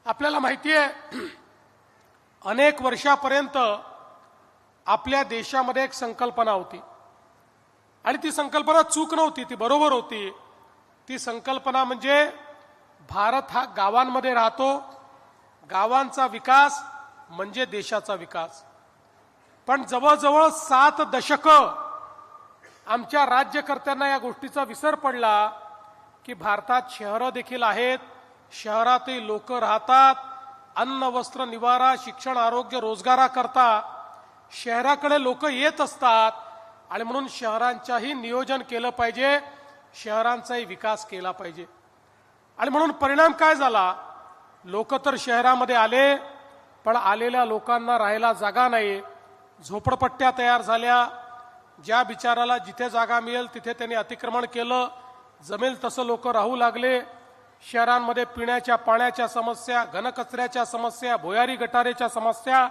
आपल्याला माहिती आहे, अनेक वर्षापर्यंत आपल्या देशामध्ये एक संकल्पना होती आणि ती संकल्पना चूक नव्हती, ती बरोबर होती. ती संकल्पना म्हणजे भारत हा गावांमध्ये राहतो, गावांचा विकास म्हणजे देशाचा विकास. पण जवळजवळ 7 दशकं आमच्या राज्यकर्त्यांना या गोष्टीचा विसर पडला की भारतात शहरं देखील आहेत, शहरातील लोक राहतात, अन्न वस्त्र निवारा शिक्षण आरोग्य रोजगाराकरता शहराकडे लोक येत असतात आणि म्हणून शहरांच्याही नियोजन केलं पाहिजे, शहरांचाही विकास केला पाहिजे. आणि म्हणून परिणाम काय झाला, लोक तर शहरामध्ये आले पण आलेल्या लोकांना राहायला जागा नाही, झोपडपट्ट्या तयार झाल्या. ज्या बिचाराला जिथे जागा मिळेल तिथे त्यांनी अतिक्रमण केलं, जमेल तसं लोक राहू लागले. शहरांमध्ये पिण्याच्या पाण्याच्या समस्या, घनकचऱ्याच्या समस्या, भुयारी गटारेच्या समस्या,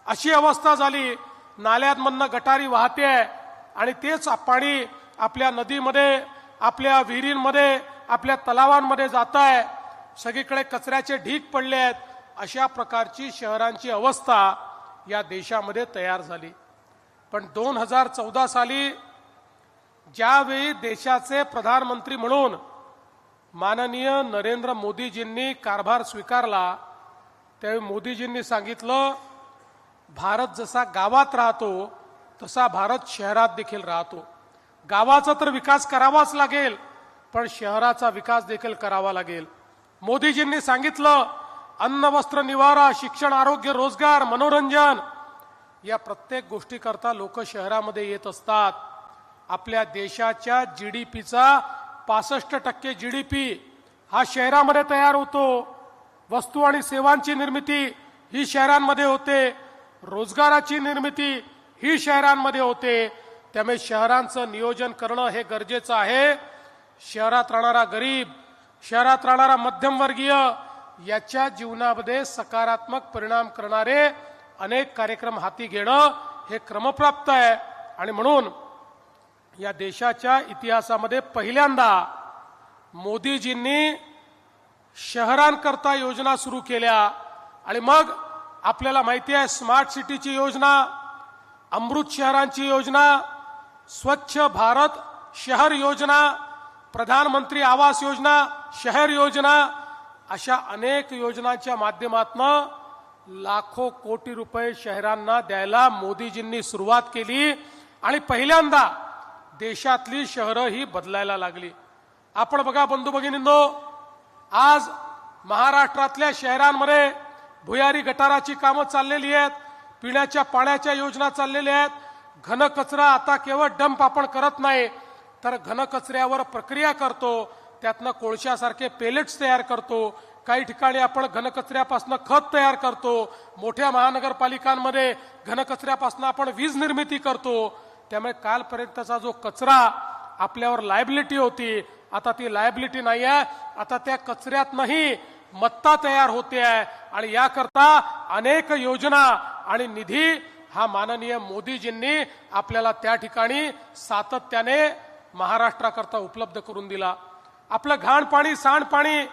अशी अवस्था झाली. नाल्यांमधनं गटारी वाहते आणि तेच पाणी आपल्या नदीमध्ये, आपल्या विहिरींमध्ये, आपल्या तलावांमध्ये जात आहे. सगळीकडे कचऱ्याचे ढीग पडले आहेत. अशा प्रकारची शहरांची अवस्था या देशामध्ये तयार झाली. पण 2014 साली ज्यावेळी देशाचे प्रधानमंत्री म्हणून माननीय नरेंद्र मोदीजींनी कारभार स्वीकारला, त्यावेळी मोदीजींनी सांगितलं, भारत जसा गावात राहतो तसा भारत शहरात देखील राहतो. गावाचा तर विकास करावाच लागेल पण शहराचा विकास देखील करावा लागेल. मोदीजींनी सांगितलं, अन्न वस्त्र निवारा शिक्षण आरोग्य रोजगार मनोरंजन या प्रत्येक गोष्टीकरता लोक शहरामध्ये येत असतात. आपल्या देशाच्या जीडीपीचा 65% जीडीपी हा शहरामध्ये तयार होतो. वस्तू आणि सेवांची निर्मिती ही शहरांमध्ये होते, रोजगाराची निर्मिती ही शहरांमध्ये होते. त्यामुळे शहरांचं नियोजन करणं हे गरजेचं आहे. शहरात राहणारा गरीब, शहरात राहणारा मध्यमवर्गीय याच्या जीवनामध्ये सकारात्मक परिणाम करणारे अनेक कार्यक्रम हाती घेणं हे क्रमप्राप्त आहे. आणि म्हणून या देशाच्या इतिहासामध्ये पहिल्यांदा मोदीजींनी शहरांकरता योजना सुरू केल्या. आणि मग आपल्याला माहिती आहे, स्मार्ट सिटीची योजना, अमृत शहरांची योजना, स्वच्छ भारत शहर योजना, प्रधानमंत्री आवास योजना, शहर योजना, अशा अनेक योजनांच्या माध्यमातून लाखो कोटी रुपये शहरांना द्यायला मोदीजींनी सुरुवात केली. आणि पहिल्यांदा देशातली शहरं ही बदलायला लागली. आपण बघा बंधू भगिनींनो, आज महाराष्ट्रातल्या शहरांमध्ये भुयारी गटाराची कामं चाललेली आहेत, पिण्याच्या पाण्याच्या योजना चाललेल्या आहेत. घनकचरा आता केवळ डंप आपण करत नाही तर घनकचऱ्यावर प्रक्रिया करतो, त्यातनं कोळशासारखे पेलेट्स तयार करतो. काही ठिकाणी आपण घनकचऱ्यापासून खत तयार करतो. मोठ्या महानगरपालिकांमध्ये घनकचऱ्यापासून आपण वीज निर्मिती करतो. त्यामुळे कालपर्यंतचा जो कचरा आपल्यावर लायबिलिटी होती, आता ती लायबिलिटी नाही आहे. आता त्या कचऱ्यातनंही मत्ता तयार होते आहे. आणि याकरता अनेक योजना आणि निधी हा माननीय मोदीजींनी आपल्याला त्या ठिकाणी सातत्याने महाराष्ट्राकरता उपलब्ध करून दिला. आपलं घाण पाणी, सांडपाणी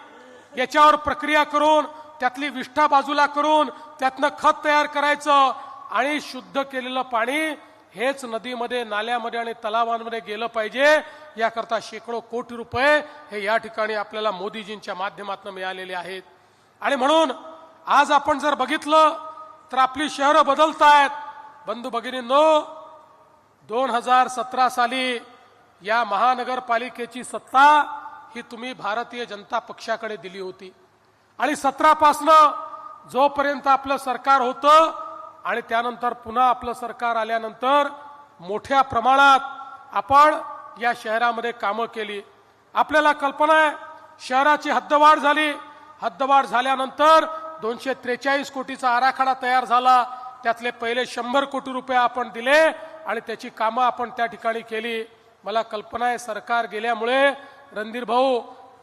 याच्यावर प्रक्रिया करून त्यातली विष्ठा बाजूला करून त्यातनं खत तयार करायचं आणि शुद्ध केलेलं पाणी हेच नदीमध्ये, नाल्यामध्ये आणि तलावांमध्ये गेलं पाहिजे. याकरता शेकडो कोटी रुपये हे या ठिकाणी आपल्याला मोदीजींच्या माध्यमातून मिळालेले आहेत. आणि म्हणून आज आपण जर बघितलं तर आपली शहरं बदलतायत. बंधू भगिनींनो, 2017 साली या महानगरपालिकेची सत्ता ही तुम्ही भारतीय जनता पक्षाकडे दिली होती. आणि 17 पासनं जोपर्यंत आपलं सरकार होतं आणि त्यानंतर पुन्हा आपलं सरकार आल्यानंतर मोठ्या प्रमाणात आपण या शहरामध्ये कामं केली. आपल्याला कल्पना आहे, शहराची हद्दवाढ झाली. हद्दवाढ झाल्यानंतर 243 कोटीचा आराखडा तयार झाला. त्यातले पहिले 100 कोटी रुपये आपण दिले आणि त्याची कामं आपण त्या ठिकाणी केली. मला कल्पना आहे सरकार गेल्यामुळे रणधीर भाऊ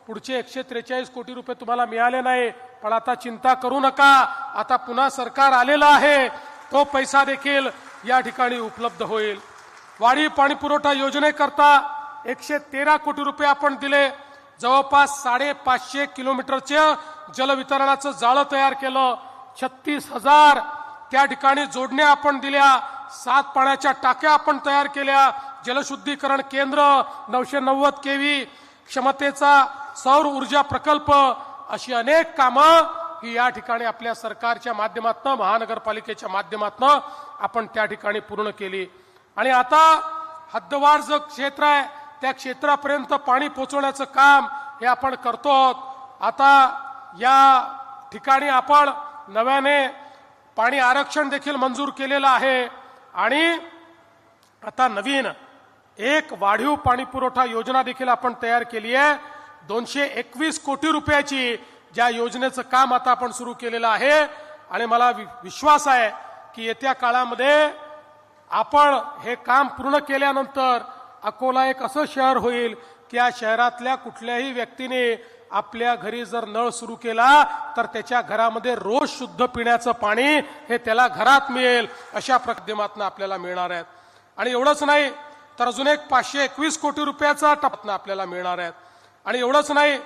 पुढचे 143 कोटी रुपये तुम्हाला मिळाले नाही, पण आता चिंता करू नका, आता पुन्हा सरकार आलेलं आहे, तो पैसा देखील या ठिकाणी उपलब्ध होईल. वाढीव पाणी पुरवठा योजनेकरता 113 कोटी रुपये आपण दिले. जवळपास 550 किलोमीटरच्या जलवितरणाचं जाळं तयार केलं. 36,000 त्या ठिकाणी जोडण्या आपण दिल्या. 7 पाण्याच्या टाक्या आपण तयार केल्या. जलशुद्धीकरण केंद्र, 990 केव्ही क्षमतेचा सौर ऊर्जा प्रकल्प, अशी अनेक कामं ही या ठिकाणी आपल्या सरकारच्या माध्यमातून, महानगरपालिकेच्या माध्यमातून आपण त्या ठिकाणी पूर्ण केली. आणि आता हद्दवाढ जो क्षेत्र आहे त्या क्षेत्रापर्यंत पाणी पोहोचवण्याचं काम हे आपण करतो. आता या ठिकाणी आपण नव्याने पाणी आरक्षण देखील मंजूर केलेलं आहे. आणि आता नवीन एक वाढीव पाणी पुरवठा योजना देखील आपण तयार केली आहे. 221 कोटी रुपयाची ज्या योजनेचं काम आता आपण सुरू केलेलं आहे. आणि मला विश्वास आहे की येत्या काळामध्ये आपण हे काम पूर्ण केल्यानंतर अकोला एक असं शहर होईल की या शहरातल्या कुठल्याही व्यक्तीने आपल्या घरी जर नळ सुरू केला तर त्याच्या घरामध्ये रोज शुद्ध पिण्याचं पाणी हे त्याला घरात मिळेल, अशा माध्यमातून आपल्याला मिळणार आहेत. आणि एवढंच नाही तर अजून एक 521 कोटी रुपयाचा टप्पा आपल्याला मिळणार आहेत. आणि एवढंच नाही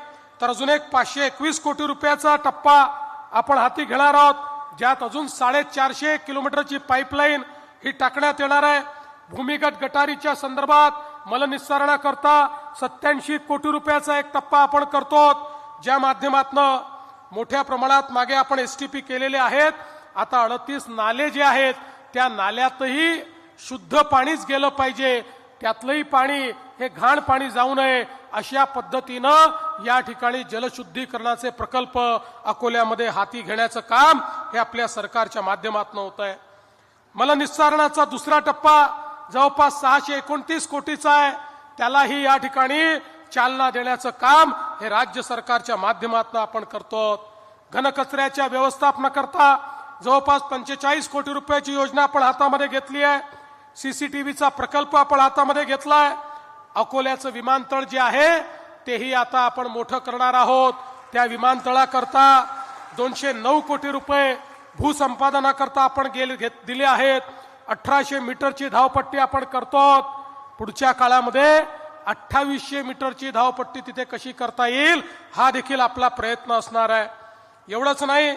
तर अजून एक 521 कोटी रुपयाचा टप्पा आपण हाती घेणार आहोत, ज्यात अजून 450 किलोमीटरची पाईपलाईन ही टाकण्यात येणार आहे. भूमिगत गटारीच्या संदर्भात मलनिस्सारणाकरता 87 कोटी रुपयाचा एक टप्पा आपण करतो, ज्या माध्यमातून मोठ्या प्रमाणात मागे आपण एसटीपी केलेले आहेत. आता 38 नाले जे आहेत त्या नाल्यातही शुद्ध पाणीच गेलं पाहिजे, त्यातलंही पाणी हे घाण पाणी जाऊ नये, अशा पद्धतीनं या ठिकाणी जलशुद्धीकरणाचे प्रकल्प अकोल्यामध्ये हाती घेण्याचं काम हे आपल्या सरकारच्या माध्यमातून होत आहे. मलनिस्सारणाचा दुसरा टप्पा जवळपास 629 कोटीचा आहे, त्यालाही या ठिकाणी चालना देण्याचं काम हे राज्य सरकारच्या माध्यमातून आपण करतो. घनकचऱ्याच्या व्यवस्थापनाकरता जवळपास 45 कोटी रुपयाची योजना आपण हातामध्ये घेतली आहे. सीसीटीव्हीचा प्रकल्प आपण हातामध्ये घेतलाय. अकोल्याचं विमानतळ जे आहे तेही आता आपण मोठं करणार आहोत. त्या विमानतळाकरता 209 कोटी रुपये भूसंपादनाकरता आपण दिले आहेत. 1800 मीटरची धावपट्टी आपण करतो. पुढच्या काळामध्ये 2800 मीटरची धावपट्टी तिथे कशी करता येईल हा देखील आपला प्रयत्न असणार आहे. एवढंच नाही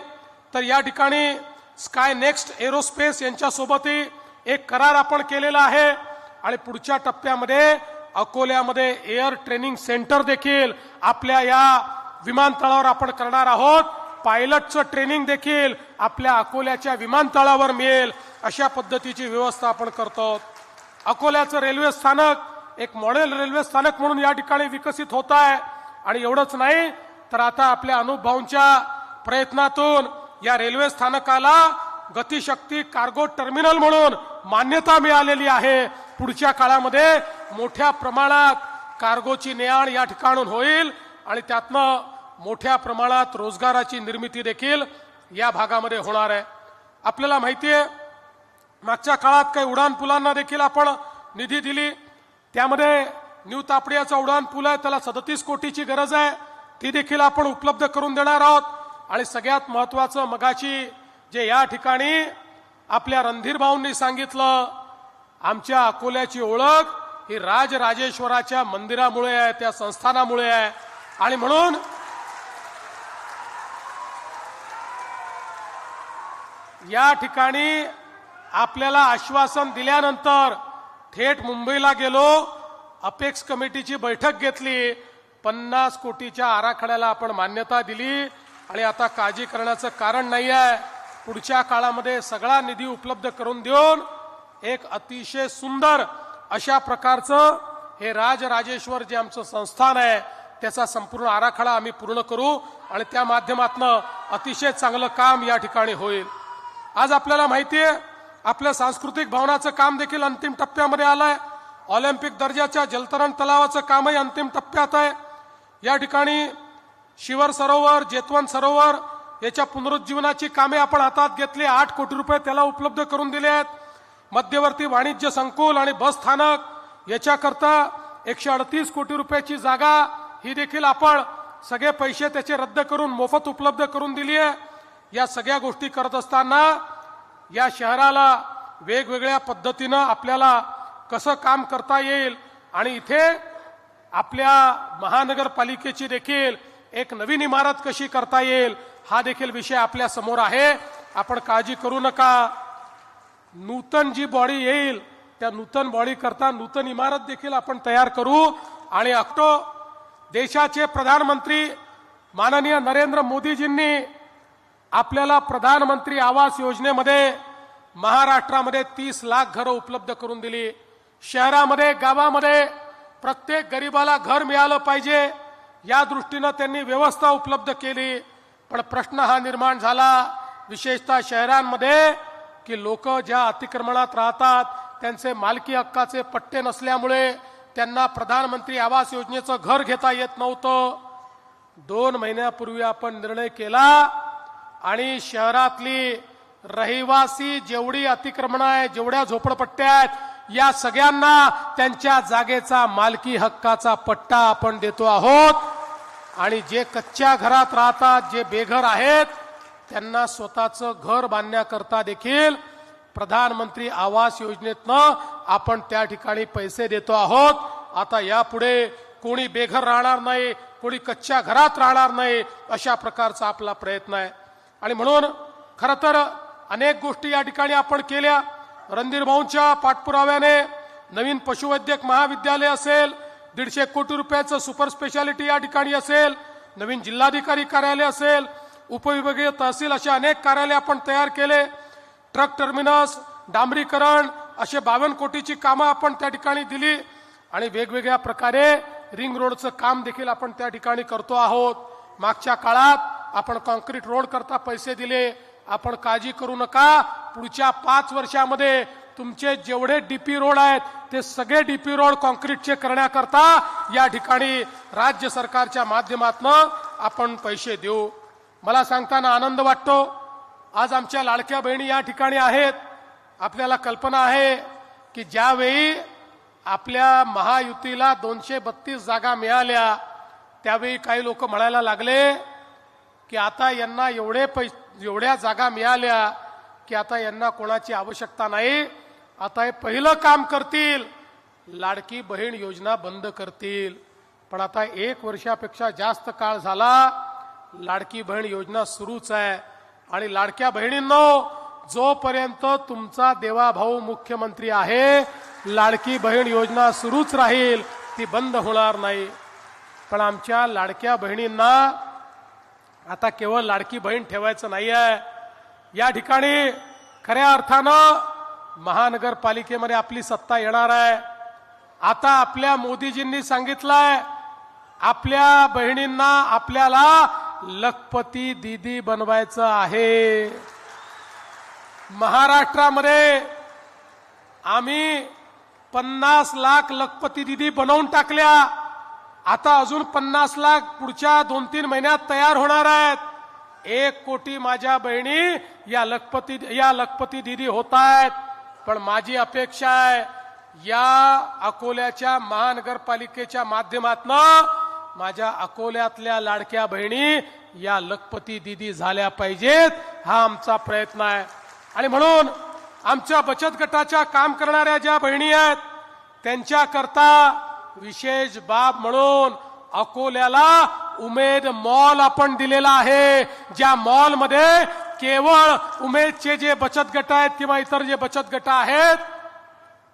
तर या ठिकाणी स्काय नेक्स्ट एरोस्पेस यांच्यासोबतही एक करार आपण केलेला आहे. आणि पुढच्या टप्प्यामध्ये अकोल्यामध्ये एअर ट्रेनिंग सेंटर देखील आपल्या या विमानतळावर आपण करणार आहोत. पायलटचं ट्रेनिंग देखील आपल्या अकोल्याच्या विमानतळावर मिळेल, अशा पद्धतीची व्यवस्था आपण करतो. अकोल्याचं रेल्वे स्थानक एक मॉडेल रेल्वे स्थानक म्हणून या ठिकाणी विकसित होत आहे. आणि एवढंच नाही तर आता आपल्या अनुभवांच्या प्रयत्नातून या रेल्वे स्थानकाला गतिशक्ती कार्गो टर्मिनल म्हणून मान्यता मिळालेली आहे. पुढच्या काळामध्ये मोठ्या प्रमाणात कार्गोची ने-आण या ठिकाणून होईल आणि त्यातनं मोठ्या प्रमाणात रोजगाराची निर्मिती देखील या भागामध्ये होणार आहे. आपल्याला माहिती आहे मागच्या काळात काही उडान पुलांना देखील आपण निधी दिली. त्यामध्ये न्यू तापडियाचा उडान पूल आहे, त्याला 37 कोटीची गरज आहे, ती देखील आपण उपलब्ध करून देणार आहोत. आणि सगळ्यात महत्वाचं मगाची जे या ठिकाणी आपल्या रणधीर भाऊंनी सांगितलं, आमच्या अकोल्याची ओळख ही राजराजेश्वराच्या मंदिरामुळे आहे, त्या संस्थानामुळे आहे. आणि म्हणून या ठिकाणी आपल्याला आश्वासन दिल्यानंतर थेट मुंबईला गेलो, अपेक्स कमिटीची बैठक घेतली, 50 कोटीच्या आराखड्याला आपण मान्यता दिली. आणि आता काळजी करण्याचं कारण नाही आहे. पुढच्या काळामध्ये सगळा निधी उपलब्ध करून देऊन एक अतिशय सुंदर अशा प्रकारचं हे राजराजेश्वर जे आमचं संस्थान आहे त्याचा संपूर्ण आराखडा आम्ही पूर्ण करू आणि त्या माध्यमातून अतिशय चांगलं काम या ठिकाणी होईल. आज आपल्याला माहिती आहे आपल्या सांस्कृतिक भवनाचं काम देखील अंतिम टप्प्यामध्ये आलंय. ऑलिम्पिक दर्जाच्या जलतरण तलावाचं कामही अंतिम टप्प्यात आहे. या ठिकाणी शिवर सरोवर, जेतवन सरोवर याच्या पुनरुज्जीवनाची कामे आपण हातात घेतली. 8 कोटी रुपये त्याला उपलब्ध करून दिले आहेत. मध्यवर्ती वाणिज्य संकुल आणि बस स्थानक याच्याकरता 138 कोटी रुपयाची जागा ही देखील आपण सगळे पैसे त्याचे रद्द करून मोफत उपलब्ध करून दिली आहे. या सगळ्या गोष्टी करत असताना या शहराला वेगवेगळ्या पद्धतीनं आपल्याला कसं काम करता येईल आणि इथे आपल्या महानगरपालिकेची देखील एक नवीन इमारत कशी करता येईल हा देखील विषय आपल्या समोर आहे. आपण काळजी करू नका. नूतन जी बॉडी येईल त्या नूतन बॉडी करता नूतन इमारत देखील आपण तयार करू आणि देशाचे प्रधानमंत्री माननीय नरेंद्र मोदीजींनी आपल्याला प्रधानमंत्री आवास योजनेमध्ये महाराष्ट्रामध्ये 30 लाख घरं उपलब्ध करून दिली. शहरामध्ये गावामध्ये प्रत्येक गरीबाला घर मिळालं पाहिजे या दृष्टीनं त्यांनी व्यवस्था उपलब्ध केली. पण प्रश्न हा निर्माण झाला विशेषतः शहरांमध्ये की लोक ज्या अतिक्रमणात राहतात त्यांचे मालकी हक्काचे पट्टे नसल्यामुळे त्यांना प्रधानमंत्री आवास योजनेचं घर घेता येत नव्हतं. 2 महिन्यापूर्वी आपण निर्णय केला आणि शहरातली रहिवासी जेवढी अतिक्रमणं आहे जेवढ्या झोपडपट्ट्या आहेत या सगळ्यांना त्यांच्या जागेचा मालकी हक्काचा पट्टा आपण देतो आहोत. आणि जे कच्च्या घरात राहतात जे बेघर आहेत त्यांना स्वतःचं घर बांधण्याकरता देखील प्रधानमंत्री आवास योजनेतनं आपण त्या ठिकाणी पैसे देतो आहोत. आता यापुढे कोणी बेघर राहणार नाही, कोणी कच्च्या घरात राहणार नाही अशा प्रकारचा आपला प्रयत्न आहे. आणि म्हणून खरं तर अनेक गोष्टी या ठिकाणी आपण केल्या. रणधीर भाऊंच्या पाठपुराव्याने नवीन पशुवैद्यक महाविद्यालय असेल, 150 कोटी रुपयाचं सुपर स्पेशालिटी या ठिकाणी असेल, नवीन जिल्हाधिकारी कार्यालय असेल, उपविभागीय तहसील असे अनेक कार्यालय आपण तयार केले. ट्रक टर्मिनस, डांबरीकरण असे 52 कोटीची कामं आपण त्या ठिकाणी दिली आणि वेगवेगळ्या प्रकारे रिंग रोडचं काम देखील आपण त्या ठिकाणी करतो आहोत. मागच्या काळात आपण कॉन्क्रीट रोड करता पैसे दिले. आपण काळजी करू नका, पुढच्या 5 वर्षामध्ये तुमचे जेवढे डीपी रोड आहेत ते सगळे डीपी रोड कॉन्क्रीटचे करण्याकरता या ठिकाणी राज्य सरकारच्या माध्यमातून आपण पैसे देऊ. मला सांगताना आनंद वाटतो आज आमच्या लाडक्या बहिणी या ठिकाणी आहेत. आपल्याला कल्पना आहे की ज्यावेळी आपल्या महायुतीला 232 जागा मिळाल्या त्यावेळी काही लोक म्हणायला लागले की आता यांना एवढ्या जागा मिळाल्या की आता यांना कोणाची आवश्यकता नाही, आता हे पहिलं काम करतील लाडकी बहीण योजना बंद करतील. पण आता 1 वर्षापेक्षा जास्त काळ झाला लाडकी बहीण योजना सुरूच आहे. आणि लाडक्या बहिणींनो, जोपर्यंत तुमचा देवाभाऊ मुख्यमंत्री आहे लाडकी बहीण योजना सुरूच राहील, ती बंद होणार नाही. पण आमच्या लाडक्या बहिणींना आता केवळ लाडकी बहीण ठेवायचं नाही आहे. या ठिकाणी खऱ्या अर्थानं महानगरपालिकेमध्ये आपली सत्ता येणार आहे. आता आपल्या मोदीजींनी सांगितलंय आपल्या बहिणींना आपल्याला लखपती दीदी बनवायचं आहे. महाराष्ट्रामध्ये आम्ही 50 लाख लखपती दीदी बनवून टाकल्या. आता अजून 50 लाख पुढच्या 2-3 महिन्यात तयार होणार आहेत. 1 कोटी माझ्या बहिणी या लखपती दीदी होत आहेत. पण माझी अपेक्षा आहे या अकोल्याच्या महानगरपालिकेच्या माध्यमातून माझ्या अकोल्यातल्या लाडक्या बहिणी या लखपती दीदी झाल्या पाहिजेत, हा आमचा प्रयत्न आहे. आणि म्हणून आमच्या बचत गटाच्या काम करणाऱ्या ज्या बहिणी आहेत त्यांच्याकरता विशेष बाब म्हणून अकोल्याला उमेद मॉल आपण दिलेला आहे. ज्या मॉलमध्ये केवळ उमेदचे जे बचत गट आहेत किंवा इतर जे बचत गट आहेत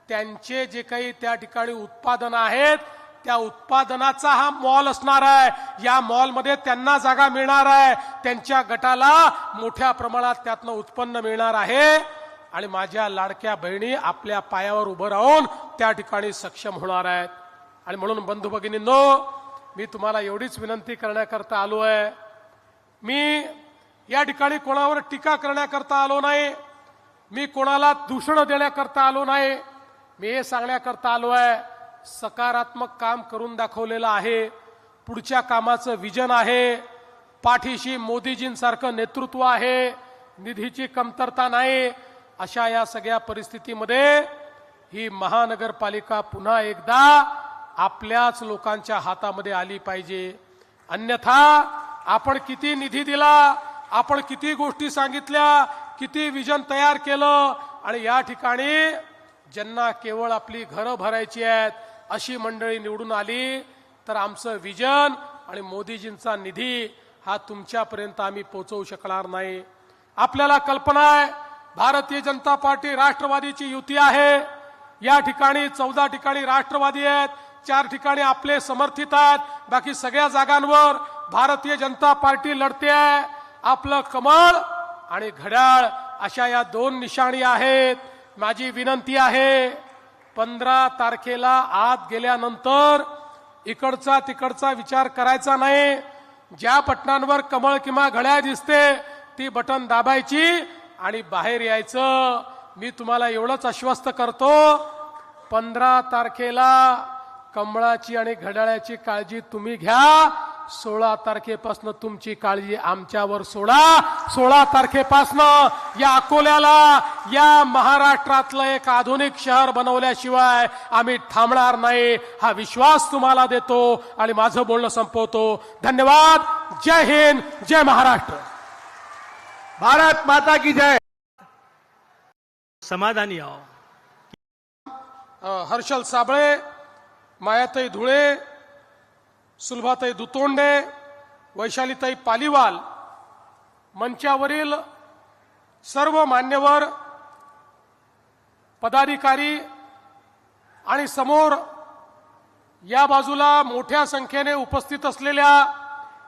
त्यांचे जे काही त्या ठिकाणी उत्पादन आहेत त्या उत्पादनाचा हा मॉल असणार आहे. या मॉलमध्ये त्यांना जागा मिळणार आहे, त्यांच्या गटाला मोठ्या प्रमाणात त्यातनं उत्पन्न मिळणार आहे. आणि माझ्या लाडक्या बहिणी आपल्या पायावर उभं राहून त्या ठिकाणी सक्षम होणार आहेत. आणि म्हणून बंधू भगिनींनो, मी तुम्हाला एवढीच विनंती करण्याकरता आलो आहे. मी या ठिकाणी कोणावर टीका करण्याकरता आलो नाही, मी कोणाला दूषण देण्याकरता आलो नाही. मी हे सांगण्याकरता आलो आहे सकारात्मक काम करून दाखवलेलं आहे. पुढच्या कामाचं विजन आहे. पाठीशी मोदीजींसारखं नेतृत्व आहे. निधीची कमतरता नाही. अशा या सगळ्या परिस्थितीमध्ये ही महानगरपालिका पुन्हा एकदा आपल्याच लोकांच्या हातामध्ये आली पाहिजे. अन्यथा आपण किती निधी दिला, आपण किती गोष्टी सांगितल्या, किती विजन तयार केलं आणि या ठिकाणी ज्यांना केवळ आपली घरं भरायची आहेत अशी मंडळी निवडून आली तर आमचं विजन आणि मोदीजींचा निधी हा तुमच्यापर्यंत आम्ही पोहोचवू शकणार नाही. आपल्याला कल्पना आहे भारतीय जनता पार्टी राष्ट्रवादीची युती आहे. या ठिकाणी 14 ठिकाणी राष्ट्रवादी आहेत, 4 ठिकाणी आपले समर्थित आहेत, बाकी सगळ्या जागांवर भारतीय जनता पार्टी लढते आहे. आपलं कमळ आणि घड्याळ अशा या 2 निशाणी आहेत. माझी विनंती आहे 15 तारखेला आत गेल्यानंतर इकडचा तिकडचा विचार करायचा नाही. ज्या बटनांवर कमळ किंवा घड्याळ दिसते ती बटन दाबायची आणि बाहेर यायचं. मी तुम्हाला एवढंच आश्वस्त करतो 15 तारखेला कमळाची आणि घड्याळाची काळजी तुम्ही घ्या. 16 तारखेपासून तुमची काळजी आमच्यावर सोडा. 16 तारखेपासून या अकोल्याला या महाराष्ट्रातलं एक आधुनिक शहर बनवल्याशिवाय आम्ही थांबणार नाही हा विश्वास तुम्हाला देतो आणि माझं बोलणं संपवतो. धन्यवाद. जय हिंद, जय महाराष्ट्र. भारत माता की जय. समाधानी आहो. हर्षल साबळे, मायाताई धुळे, सुलभाताई दुतोंडे, वैशालीताई पालीवाल, मंचावरील सर्व मान्यवर पदाधिकारी आणि समोर या बाजूला मोठ्या संख्येने उपस्थित असलेल्या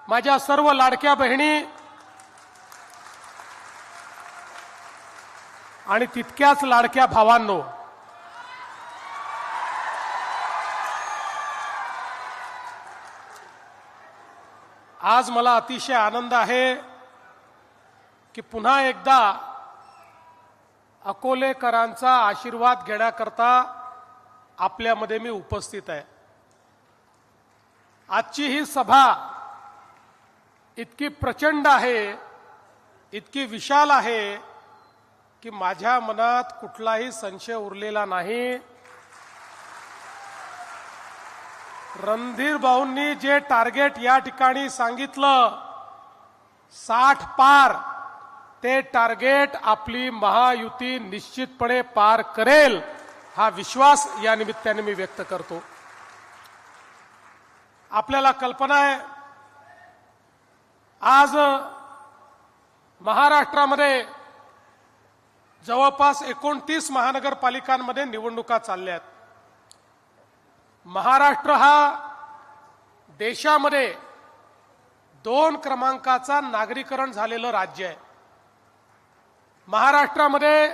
माझ्या सर्व लाडक्या बहिणी आणि तितक्याच लाडक्या भावांनो, आज मला अतिशय आनंद आहे की पुन्हा एकदा अकोलेकरांचा आशीर्वाद घेण्याकरता आपल्यामध्ये मी उपस्थित आहे. आजची ही सभा इतकी प्रचंड आहे, इतकी विशाल आहे की माझ्या मनात कुठलाही संशय उरलेला नाही. रणधीर भाऊंनी जे टार्गेट या ठिकाणी सांगितलं 60 पार, ते टार्गेट आपली महायुती निश्चितपणे पार करेल हा विश्वास या निमित्ताने मी व्यक्त करतो. आपल्याला कल्पना आहे आज महाराष्ट्रामध्ये जवळपास 29 महानगरपालिकांमध्ये निवडणुका चालल्या आहेत. महाराष्ट्र हा देशामध्ये 2 क्रमांकाचा नागरीकरण झालेलं राज्य आहे. महाराष्ट्रामध्ये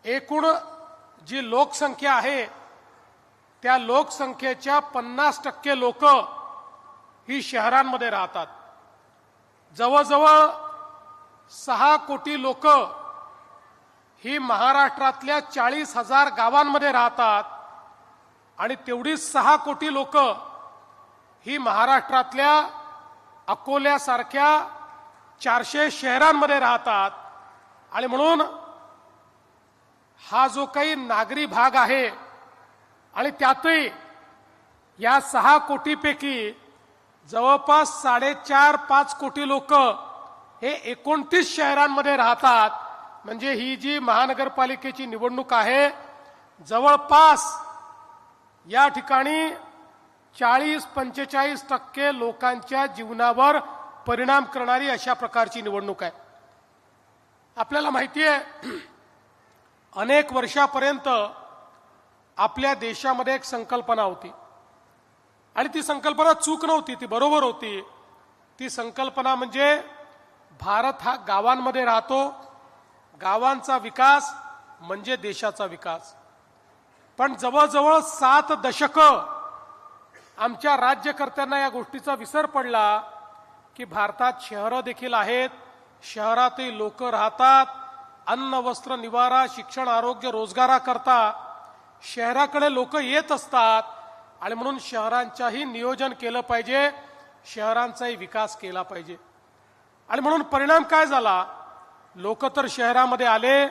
एकूण जी लोकसंख्या आहे त्या लोकसंख्येच्या 50% लोक ही शहरांमध्ये राहतात. जवळजवळ 6 कोटी लोक ही महाराष्ट्रातल्या 40,000 गावांमध्ये राहतात आणि तेवढीच 6 कोटी लोक ही महाराष्ट्रातल्या अकोल्यासारख्या 400 शहरांमध्ये राहतात. आणि म्हणून हा जो काही नागरी भाग आहे आणि त्यातही या 6 कोटीपैकी जवळपास 4.5-5 कोटी लोक हे 29 शहरांमध्ये राहतात. म्हणजे ही जी महानगरपालिकेची निवडणूक आहे जवळपास या ठिकाणी 40-45% लोकांच्या जीवनावर परिणाम करणारी अशा प्रकारची निवडणूक आहे. आपल्याला माहिती आहे अनेक वर्षापर्यंत आपल्या देशामध्ये एक संकल्पना होती आणि ती संकल्पना चूक नव्हती, ती बरोबर होती. ती संकल्पना म्हणजे भारत हा गावांमध्ये राहतो, गावांचा विकास म्हणजे देशाचा विकास. पण जवळजवळ 7 दशकं आमच्या राज्यकर्त्यांना या गोष्टीचा विसर पडला की भारतात शहरं देखील आहेत, शहरातही लोक राहतात, अन्न वस्त्र निवारा शिक्षण आरोग्य रोजगाराकरता शहराकडे लोक येत असतात आणि म्हणून शहरांच्याही नियोजन केलं पाहिजे, शहरांचाही विकास केला पाहिजे. आणि म्हणून परिणाम काय झाला, लोक तर शहरामध्ये आले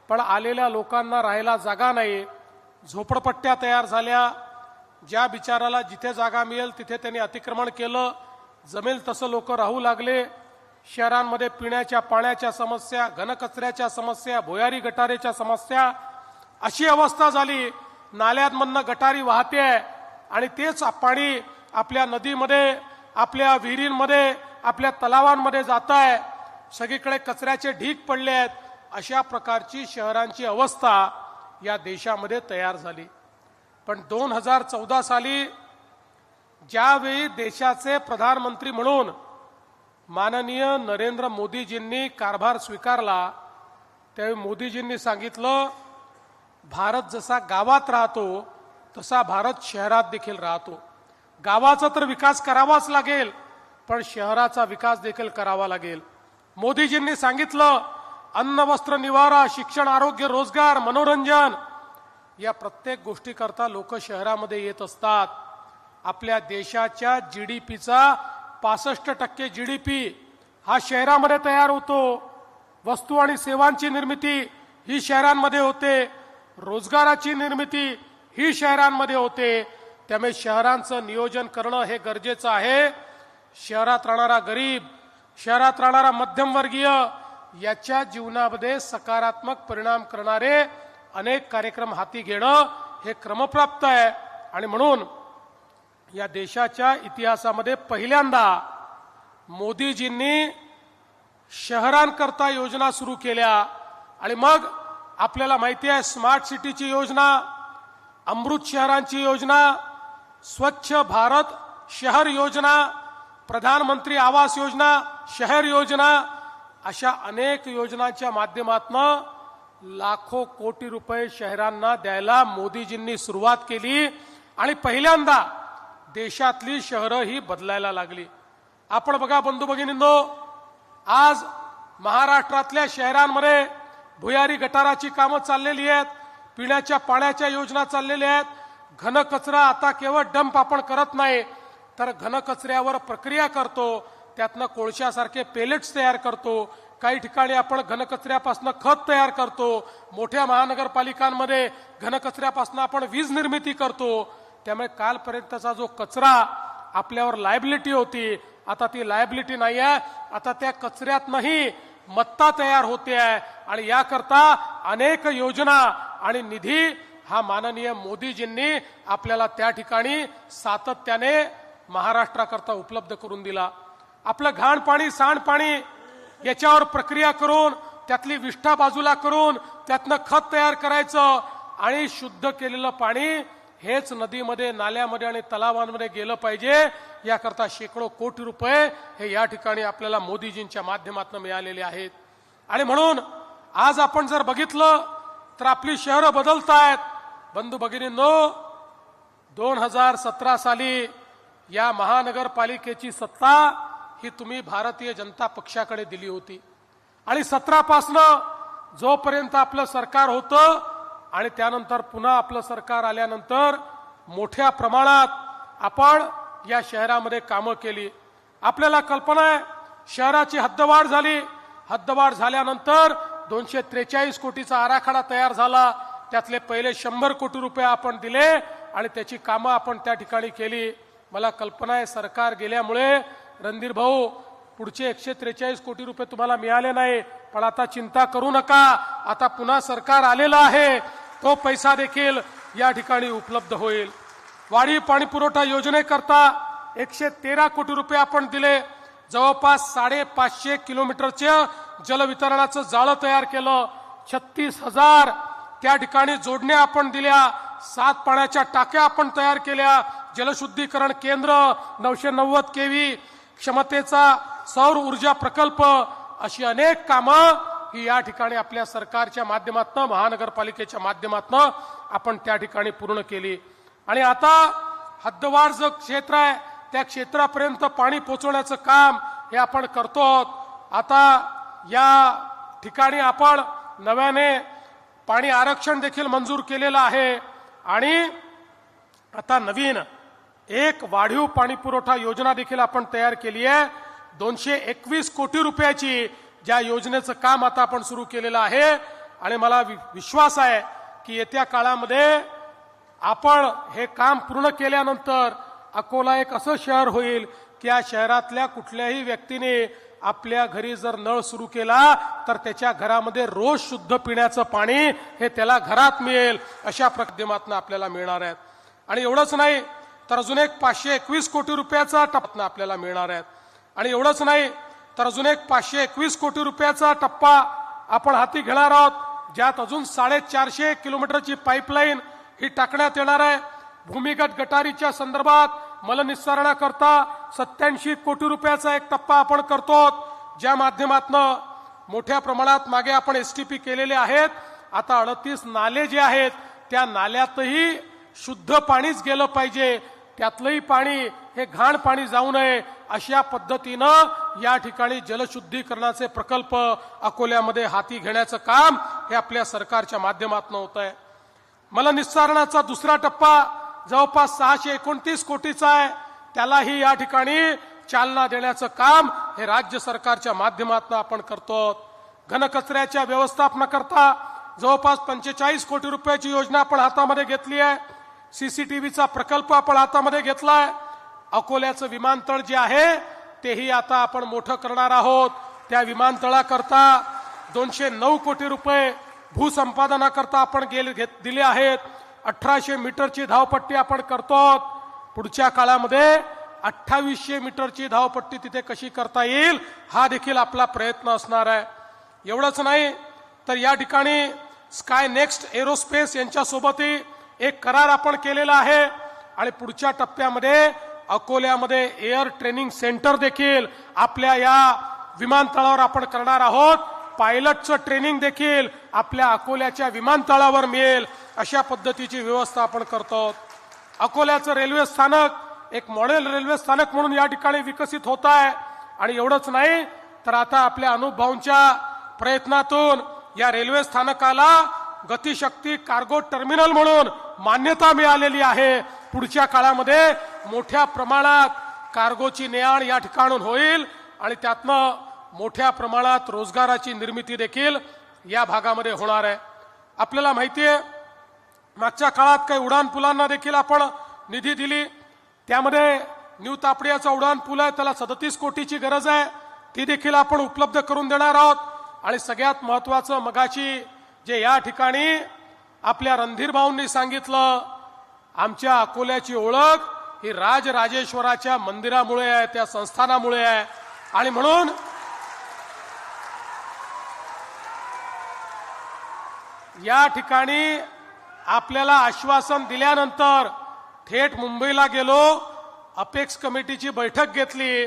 पण आलेल्या लोकांना राहायला जागा नाही, झोपडपट्ट्या तयार झाल्या. ज्या बिचाराला जिथे जागा मिळेल तिथे त्यांनी अतिक्रमण केलं, जमेल तसं लोक राहू लागले. शहरांमध्ये पिण्याच्या पाण्याच्या समस्या, घनकचऱ्याच्या समस्या, भुयारी गटारेच्या समस्या, अशी अवस्था झाली. नाल्यांमधनं गटारी वाहते आणि तेच पाणी आपल्या नदीमध्ये, आपल्या विहिरींमध्ये, आपल्या तलावांमध्ये जात आहे. सगळीकडे कचऱ्याचे ढीग पडले आहेत. अशा प्रकारची शहरांची अवस्था या देशामध्ये तयार झाली. पण 2014 साली ज्यावेळी देशाचे प्रधानमंत्री म्हणून माननीय नरेंद्र मोदीजींनी कारभार स्वीकारला, त्यावेळी मोदीजींनी सांगितलं, भारत जसा गावात राहतो तसा भारत शहरात देखील राहतो. गावाचा तर विकास करावाच लागेल, पण शहराचा विकास देखील करावा लागेल. मोदीजींनी सांगितलं, अन्न वस्त्र निवारा, शिक्षण, आरोग्य, रोजगार, मनोरंजन या प्रत्येक गोष्टीकरता लोक शहरामध्ये येत असतात. आपल्या देशाच्या GDPचा 65% GDP हा शहरामध्ये तयार होतो. वस्तू आणि सेवांची निर्मिती ही शहरांमध्ये होते, रोजगाराची निर्मिती ही शहरांमध्ये होते. त्यामुळे शहरांचं नियोजन करणं हे गरजेचं आहे. शहरात राहणारा गरीब, शहरात राहणारा मध्यमवर्गीय याच्या जीवनामध्ये सकारात्मक परिणाम करणारे अनेक कार्यक्रम हाती घेणं हे क्रमप्राप्त आहे. आणि म्हणून या देशाच्या इतिहासामध्ये पहिल्यांदा मोदीजींनी शहरांकरता योजना सुरू केल्या. आणि मग आपल्याला माहिती आहे, स्मार्ट सिटीची योजना, अमृत शहरांची योजना, स्वच्छ भारत शहर योजना, प्रधानमंत्री आवास योजना, शहर योजना, अशा अनेक योजनांच्या माध्यमातून लाखो कोटी रुपये शहरांना द्यायला मोदीजींनी सुरुवात केली. आणि पहिल्यांदा देशातली शहरं ही बदलायला लागली. आपण बघा बंधू भगिनींनो, आज महाराष्ट्रातल्या शहरांमध्ये भुयारी गटाराची कामं चाललेली आहेत, पिण्याच्या पाण्याच्या योजना चाललेल्या आहेत. घनकचरा आता केवळ डंप आपण करत नाही, तर घनकचऱ्यावर प्रक्रिया करतो, त्यातनं कोळशासारखे पेलेट्स तयार करतो. काही ठिकाणी आपण घनकचऱ्यापासून खत तयार करतो. मोठ्या महानगरपालिकांमध्ये घनकचऱ्यापासून आपण वीज निर्मिती करतो. त्यामुळे कालपर्यंतचा जो कचरा आपल्यावर लायबिलिटी होती, आता ती लायबिलिटी नाही आहे. आता त्या कचऱ्यातनंही मत्ता तयार होते आहे. आणि याकरता अनेक योजना आणि निधी हा माननीय मोदीजींनी आपल्याला त्या ठिकाणी सातत्याने महाराष्ट्राकरता उपलब्ध करून दिला. आपलं घाण पाणी, सांडपाणी याच्यावर प्रक्रिया करून, त्यातली विष्ठा बाजूला करून, त्यातनं खत तयार करायचं आणि शुद्ध केलेलं पाणी हेच नदीमध्ये, नाल्यामध्ये आणि तलावांमध्ये गेलं पाहिजे. याकरता शेकडो कोटी रुपये हे या ठिकाणी आपल्याला मोदीजींच्या माध्यमातून मिळालेले आहेत. आणि म्हणून आज आपण जर बघितलं तर आपली शहरं बदलत आहेत. बंधू भगिनींनो, 2017 साली या महानगरपालिकेची सत्ता ही तुम्ही भारतीय जनता पक्षाकडे दिली होती. आणि 17 पासनं जोपर्यंत आपलं सरकार होतं आणि त्यानंतर पुन्हा आपलं सरकार आल्यानंतर मोठ्या प्रमाणात आपण या शहरामध्ये कामं केली. आपल्याला कल्पना आहे, शहराची हद्दवाढ झाली. हद्दवाढ झाल्यानंतर 243 कोटीचा आराखडा तयार झाला. त्यातले पहिले 100 कोटी रुपये आपण दिले आणि त्याची कामं आपण त्या ठिकाणी केली. मला कल्पना आहे, सरकार गेल्यामुळे रणधीर भाऊ पुढचे 143 कोटी रुपये तुम्हाला मिळाले नाही, पण आता चिंता करू नका. आता पुन्हा सरकार आलेलं आहे, तो पैसा देखील या ठिकाणी उपलब्ध होईल. वाढीव पाणी पुरवठा योजनेकरता 113 कोटी रुपये आपण दिले. जवळपास 550 किलोमीटरचे जलवितरणाचं जाळं तयार केलं. 36,000 त्या ठिकाणी जोडण्या आपण दिल्या. 7 पाण्याच्या टाक्या आपण तयार केल्या. जलशुद्धीकरण केंद्र, 990 केव्ही क्षमतेचा सौर ऊर्जा प्रकल्प, अशी अनेक कामं ही या ठिकाणी आपल्या सरकारच्या माध्यमातून, महानगरपालिकेच्या माध्यमातून आपण त्या ठिकाणी पूर्ण केली. आणि आता हद्दवाढ जो क्षेत्र आहे त्या क्षेत्रापर्यंत पाणी पोहोचवण्याचं काम हे आपण करतो आहोत. आता या ठिकाणी आपण नव्याने पाणी आरक्षण देखील मंजूर केलेलं आहे. आणि आता नवीन एक वाढीव पाणी पुरवठा योजना देखील आपण तयार केली आहे. 221 कोटी रुपयाची ज्या योजनेचं काम आता आपण सुरू केलेलं आहे. आणि मला विश्वास आहे की येत्या काळामध्ये आपण हे काम पूर्ण केल्यानंतर अकोला एक असं शहर होईल की या शहरातल्या कुठल्याही व्यक्तीने आपल्या घरी जर नळ सुरू केला तर त्याच्या घरामध्ये रोज शुद्ध पिण्याचं पाणी हे त्याला घरात मिळेल, अशा माध्यमातून आपल्याला मिळणार आहेत. आणि एवढंच नाही तर अजून एक 521 कोटी रुपयाचा टप्पा आपल्याला मिळणार आहेत. आणि एवढंच नाही तर अजून एक 521 कोटी रुपयाचा टप्पा आपण हाती घेणार आहोत, ज्यात अजून 450 किलोमीटरची पाईपलाईन ही टाकण्यात येणार आहे. भूमिगत गटारीच्या संदर्भात मलनिस्सारणाकरता 87 कोटी रुपयाचा एक टप्पा आपण करतो, ज्या माध्यमातून मोठ्या प्रमाणात मागे आपण एसटीपी केलेले आहेत. आता 38 नाले जे आहेत त्या नाल्यातही शुद्ध पाणीच गेलं पाहिजे, त्यातलंही पाणी हे घाण पाणी जाऊ नये, अशा पद्धतीनं या ठिकाणी जलशुद्धीकरणाचे प्रकल्प अकोल्यामध्ये हाती घेण्याचं काम हे आपल्या सरकारच्या माध्यमातून होत आहे. मलनिस्सारणाचा दुसरा टप्पा जवळपास 629 कोटीचा आहे, त्यालाही या ठिकाणी चालना देण्याचं काम हे राज्य सरकारच्या माध्यमातून आपण करतो. घनकचऱ्याच्या व्यवस्थापनाकरता जवळपास 45 कोटी रुपयाची योजना आपण हातामध्ये घेतली आहे. सीसीटीव्हीचा प्रकल्प आपण हातामध्ये घेतलाय. अकोल्याचं विमानतळ जे आहे तेही आता आपण मोठं करणार आहोत. त्या विमानतळाकरता 209 कोटी रुपये भूसंपादनाकरता आपण दिले आहेत. 1800 मीटरची धावपट्टी आपण करतो. पुढच्या काळामध्ये 2800 मीटरची धावपट्टी तिथे कशी करता येईल हा देखील आपला प्रयत्न असणार आहे. एवढंच नाही तर या ठिकाणी स्काय नेक्स्ट एरोस्पेस यांच्यासोबतही एक करार आपण केलेला आहे. आणि पुढच्या टप्प्यामध्ये अकोल्यामध्ये एअर ट्रेनिंग सेंटर देखील आपल्या या विमानतळावर आपण करणार आहोत. पायलटचं ट्रेनिंग देखील आपल्या अकोल्याच्या विमानतळावर मिळेल, अशा पद्धतीची व्यवस्था आपण करतो. अकोल्याचं रेल्वे स्थानक एक मॉडेल रेल्वे स्थानक म्हणून या ठिकाणी विकसित होत आहे. आणि एवढंच नाही तर आता आपल्या अनुभवांच्या प्रयत्नातून या रेल्वे स्थानकाला गतिशक्ती कार्गो टर्मिनल म्हणून मान्यता मिळालेली आहे. पुढच्या काळामध्ये मोठ्या प्रमाणात कार्गोची ने-आण या ठिकाणून होईल आणि त्यातनं मोठ्या प्रमाणात रोजगाराची निर्मिती देखील या भागामध्ये होणार आहे. आपल्याला माहिती आहे मागच्या काळात काही उड्डाण पुलांना देखील आपण निधी दिली. त्यामध्ये न्यू तापडियाचा उड्डाण पूल आहे, त्याला 37 कोटीची गरज आहे, ती देखील आपण उपलब्ध करून देणार आहोत. आणि सगळ्यात महत्वाचं मगाची जे या ठिकाणी आपल्या रणधीर भाऊंनी सांगितलं, आमच्या अकोल्याची ओळख ही राजराजेश्वराच्या मंदिरामुळे आहे, त्या संस्थानामुळे आहे. आणि म्हणून या ठिकाणी आपल्याला आश्वासन दिल्यानंतर थेट मुंबईला गेलो, अपेक्स कमिटीची बैठक घेतली,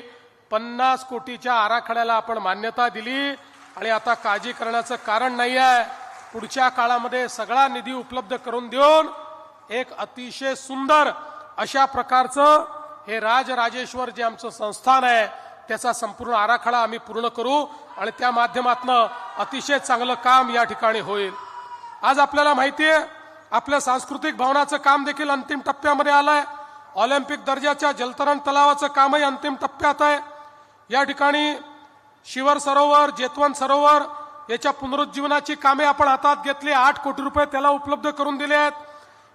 50 कोटीच्या आराखड्याला आपण मान्यता दिली. आणि आता काळजी करण्याचं कारण नाही आहे. पुढच्या काळामध्ये सगळा निधी उपलब्ध करून देऊन एक अतिशय सुंदर अशा प्रकारचं हे राजराजेश्वर जे आमचं संस्थान आहे त्याचा संपूर्ण आराखडा आम्ही पूर्ण करू आणि त्या माध्यमातून अतिशय चांगलं काम या ठिकाणी होईल. आज आपल्याला माहिती आहे आपल्या सांस्कृतिक भवनाचं काम देखील अंतिम टप्प्यामध्ये आलंय. ऑलिम्पिक दर्जाच्या जलतरण तलावाचं कामही अंतिम टप्प्यात आहे. या ठिकाणी शिवर सरोवर, जेतवन सरोवर याच्या पुनरुज्जीवनाची कामे आपण हातात घेतली. 8 कोटी रुपये त्याला उपलब्ध करून दिले आहेत.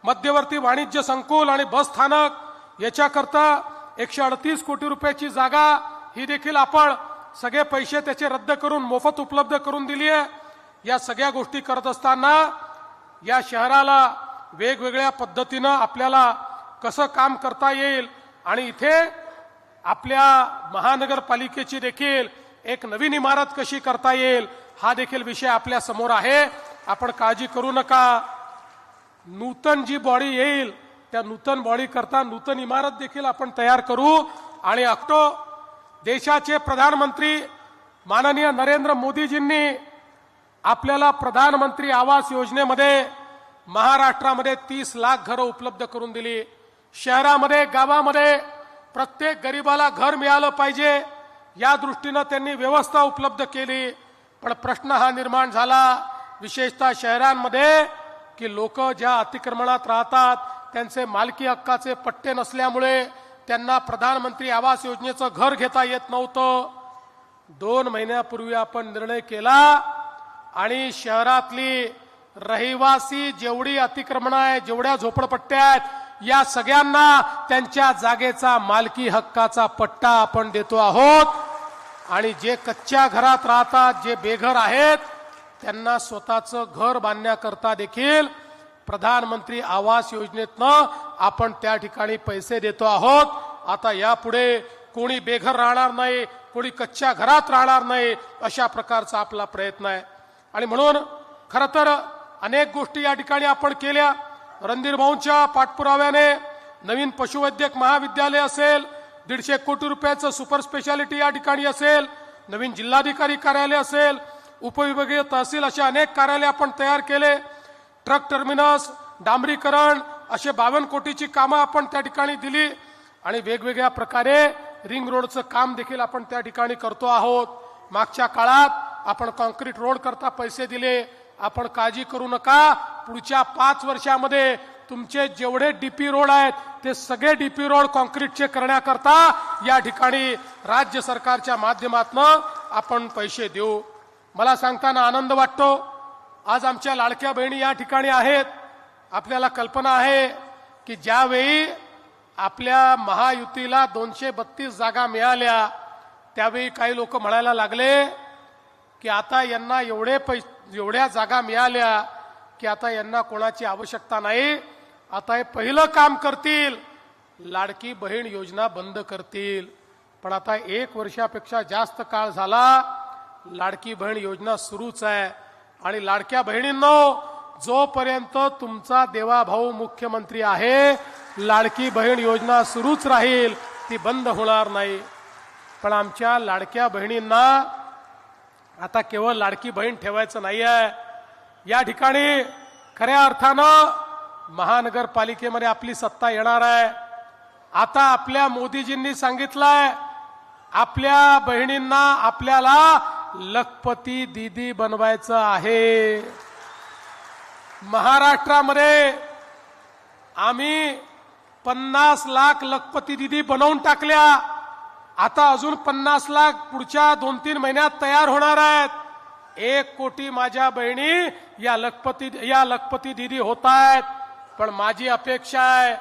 मध्यवर्ती वाणिज्य संकुल आणि बस स्थानक याच्याकरता 138 कोटी रुपयाची जागा ही देखील आपण सगळे पैसे त्याचे रद्द करून मोफत उपलब्ध करून दिली आहे. या सगळ्या गोष्टी करत असताना या शहराला वेगवेगळ्या पद्धतीनं आपल्याला कसं काम करता येईल आणि इथे आपल्या महानगरपालिकेची देखील एक नवीन इमारत कशी करता येईल हा देखील विषय आपल्या समोर आहे. आपण काळजी करू नका. नूतन जी बॉडी येईल त्या नूतन बॉडी करता नूतन इमारत देखील आपण तयार करू. आणि देशाचे प्रधानमंत्री माननीय नरेंद्र मोदीजींनी आपल्याला प्रधानमंत्री आवास योजनेमध्ये महाराष्ट्रामध्ये 30 लाख घरं उपलब्ध करून दिली. शहरामध्ये गावामध्ये प्रत्येक गरीबाला घर मिळालं पाहिजे या दृष्टीनं त्यांनी व्यवस्था उपलब्ध केली. पण प्रश्न हा निर्माण झाला विशेषतः शहरांमध्ये की लोक ज्या अतिक्रमणात राहतात त्यांचे मालकी हक्काचे पट्टे नसल्यामुळे त्यांना प्रधानमंत्री आवास योजनेचं घर घेता येत नव्हतं. 2 महिन्यापूर्वी आपण निर्णय केला आणि शहरातली रहिवासी जेवढी अतिक्रमण आहे, जेवढ्या झोपडपट्ट्या आहेत, या सगळ्यांना त्यांच्या जागेचा मालकी हक्काचा पट्टा आपण देतो आहोत. आणि जे कच्च्या घरात राहतात, जे बेघर आहेत, त्यांना स्वतःचं घर बांधण्याकरता देखील प्रधानमंत्री आवास योजनेतनं आपण त्या ठिकाणी पैसे देतो आहोत. आता यापुढे कोणी बेघर राहणार नाही, कोणी कच्च्या घरात राहणार नाही, अशा प्रकारचा आपला प्रयत्न आहे. आणि म्हणून खरं तर अनेक गोष्टी या ठिकाणी आपण केल्या. रणधीर भाऊंच्या पाठपुराव्याने नवीन पशुवैद्यक महाविद्यालय असेल, 150 कोटी रुपयाचं सुपर स्पेशालिटी या ठिकाणी असेल, नवीन जिल्हाधिकारी कार्यालय असेल, उपविभागीय तहसील, असे अनेक कार्यालय आपण तयार केले. ट्रक टर्मिनस, डांबरीकरण, असे 52 कोटीची कामं आपण त्या ठिकाणी दिली. आणि वेगवेगळ्या प्रकारे रिंग रोडचं काम देखील आपण त्या ठिकाणी करतो आहोत. मागच्या काळात आपण कॉन्क्रीट रोड करता पैसे दिले. आपण काळजी करू नका, पुढच्या 5 वर्षामध्ये तुमचे जेवढे डीपी रोड आहेत ते सगळे डीपी रोड कॉन्क्रीटचे करण्याकरता या ठिकाणी राज्य सरकारच्या माध्यमातून आपण पैसे देऊ. मला सांगताना आनंद वाटतो, आज आमच्या लाडक्या बहिणी या ठिकाणी आहेत. आपल्याला कल्पना आहे की ज्यावेळी आपल्या महायुतीला 232 जागा मिळाल्या, त्यावेळी काही लोक म्हणायला लागले की आता यांना एवढ्या जागा मिळाल्या की आता यांना कोणाची आवश्यकता नाही, आता हे पहिलं काम करतील, लाडकी बहीण योजना बंद करतील. पण आता 1 वर्षापेक्षा जास्त काळ झाला, लाडकी बहीण योजना सुरूच आहे. आणि लाडक्या बहिणींनो, जोपर्यंत तुमचा देवाभाऊ मुख्यमंत्री आहे, लाडकी बहीण योजना सुरूच राहील, ती बंद होणार नाही. पण आमच्या लाडक्या बहिणींना आता केवळ लाडकी बहीण ठेवायचं नाहीये. या ठिकाणी खऱ्या अर्थानं महानगरपालिकेमध्ये आपली सत्ता येणार आहे. आता आपल्या मोदीजींनी सांगितलंय, आपल्या बहिणींना आपल्याला लखपती दीदी बनवायचं आहे. महाराष्ट्रामध्ये आम्ही 50 लाख लखपती दीदी बनवून टाकल्या. आता अजून 50 लाख पुढच्या 2-3 महिन्यात तयार होणार आहेत. 1 कोटी माझ्या बहिणी या लखपती दीदी होत आहेत. पण माझी अपेक्षा आहे,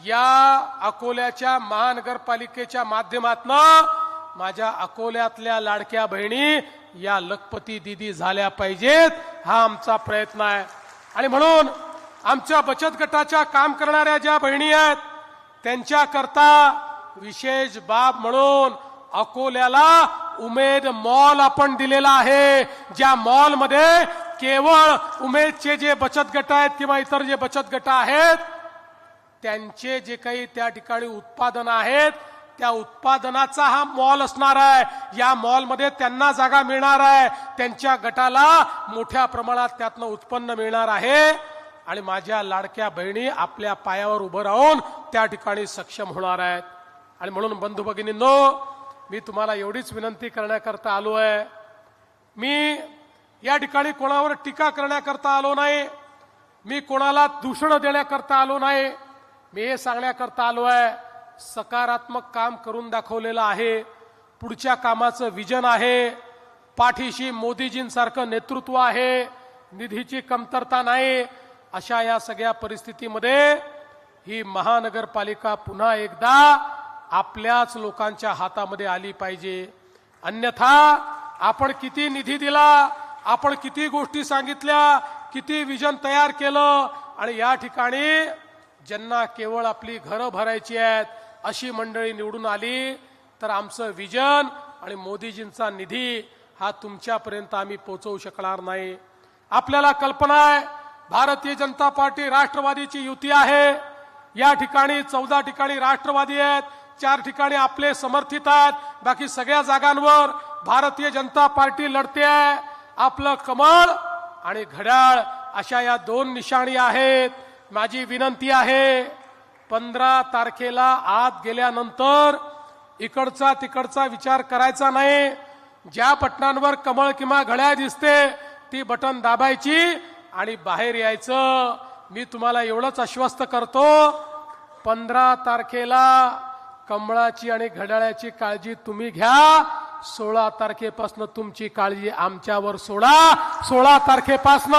या अकोल्याच्या महानगरपालिकेच्या माध्यमातून माझ्या अकोल्यातल्या लाडक्या बहिणी या लखपती दीदी झाल्या पाहिजेत, हा आमचा प्रयत्न आहे. आणि म्हणून आमच्या बचत गटाच्या काम करणाऱ्या ज्या बहिणी आहेत, त्यांच्याकरता विशेष बाब म्हणून अकोल्याला उमेद मॉल आपण दिलेला आहे. ज्या मॉलमध्ये केवळ उमेदचे जे बचत गट आहेत किंवा इतर जे बचत गट आहेत, त्यांचे जे काही त्या ठिकाणी उत्पादन आहेत, त्या उत्पादनाचा हा मॉल असणार आहे. या मॉलमध्ये त्यांना जागा मिळणार आहे, त्यांच्या गटाला मोठ्या प्रमाणात त्यातनं उत्पन्न मिळणार आहे. आणि माझ्या लाडक्या बहिणी आपल्या पायावर उभं राहून त्या ठिकाणी सक्षम होणार आहेत. आणि म्हणून बंधू भगिनींनो, मी तुम्हाला एवढीच विनंती करण्याकरता आलो आहे. मी या ठिकाणी कोणावर टीका करण्याकरता आलो नाही, मी कोणाला दूषण देण्याकरता आलो नाही. मी हे सांगण्याकरता आलो आहे, सकारात्मक काम करून दाखवलेलं आहे, पुढच्या कामाचं विजन आहे, पाठीशी मोदीजींसारखं नेतृत्व आहे, निधीची कमतरता नाही. अशा या सगळ्या परिस्थितीमध्ये ही महानगरपालिका पुन्हा एकदा आपल्याच लोकांच्या हातामध्ये आली पाहिजे. अन्यथा आपण किती निधी दिला, आपण किती गोष्टी सांगितल्या, किती विजन तयार केलं, आणि या ठिकाणी ज्यांना केवळ आपली घरं भरायची आहेत अशी मंडळी निवडून आली, तर आमचं विजन आणि मोदीजींचा निधी हा तुमच्यापर्यंत आम्ही पोहोचवू शकणार नाही. आपल्याला कल्पना आहे, भारतीय जनता पार्टी राष्ट्रवादीची युती आहे. या ठिकाणी 14 ठिकाणी राष्ट्रवादी आहेत, 4 ठिकाणी आपले समर्थित आहेत, बाकी सगळ्या जागांवर भारतीय जनता पार्टी लढते आहे. आपलं कमळ आणि घड्याळ अशा या 2 निशाणी आहेत. माझी विनंती आहे, 15 तारखेला आत गेल्यानंतर इकडचा तिकडचा विचार करायचा नाही. ज्या बटनांवर कमळ किंवा घड्याळ दिसते ती बटन दाबायची आणि बाहेर यायचं. मी तुम्हाला एवढंच आश्वस्त करतो, 15 तारखेला कमळाची आणि घड्याळाची काळजी तुम्ही घ्या, 16 तारखेपासून तुमची काळजी आमच्यावर सोडा. 16 तारखेपासून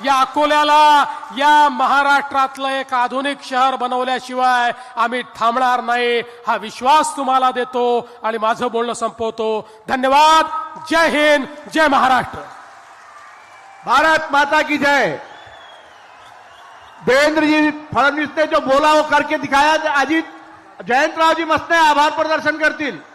या अकोल्याला या महाराष्ट्रातलं एक आधुनिक शहर बनवल्याशिवाय आम्ही थांबणार नाही, हा विश्वास तुम्हाला देतो आणि माझं बोलणं संपवतो. धन्यवाद. जय हिंद, जय महाराष्ट्र. भारत माता की जय. देवेंद्र जी फडणवीस ने जो बोला वो करके दिखाया. अजित जयंतराव जी मस्त आभार प्रदर्शन करतील.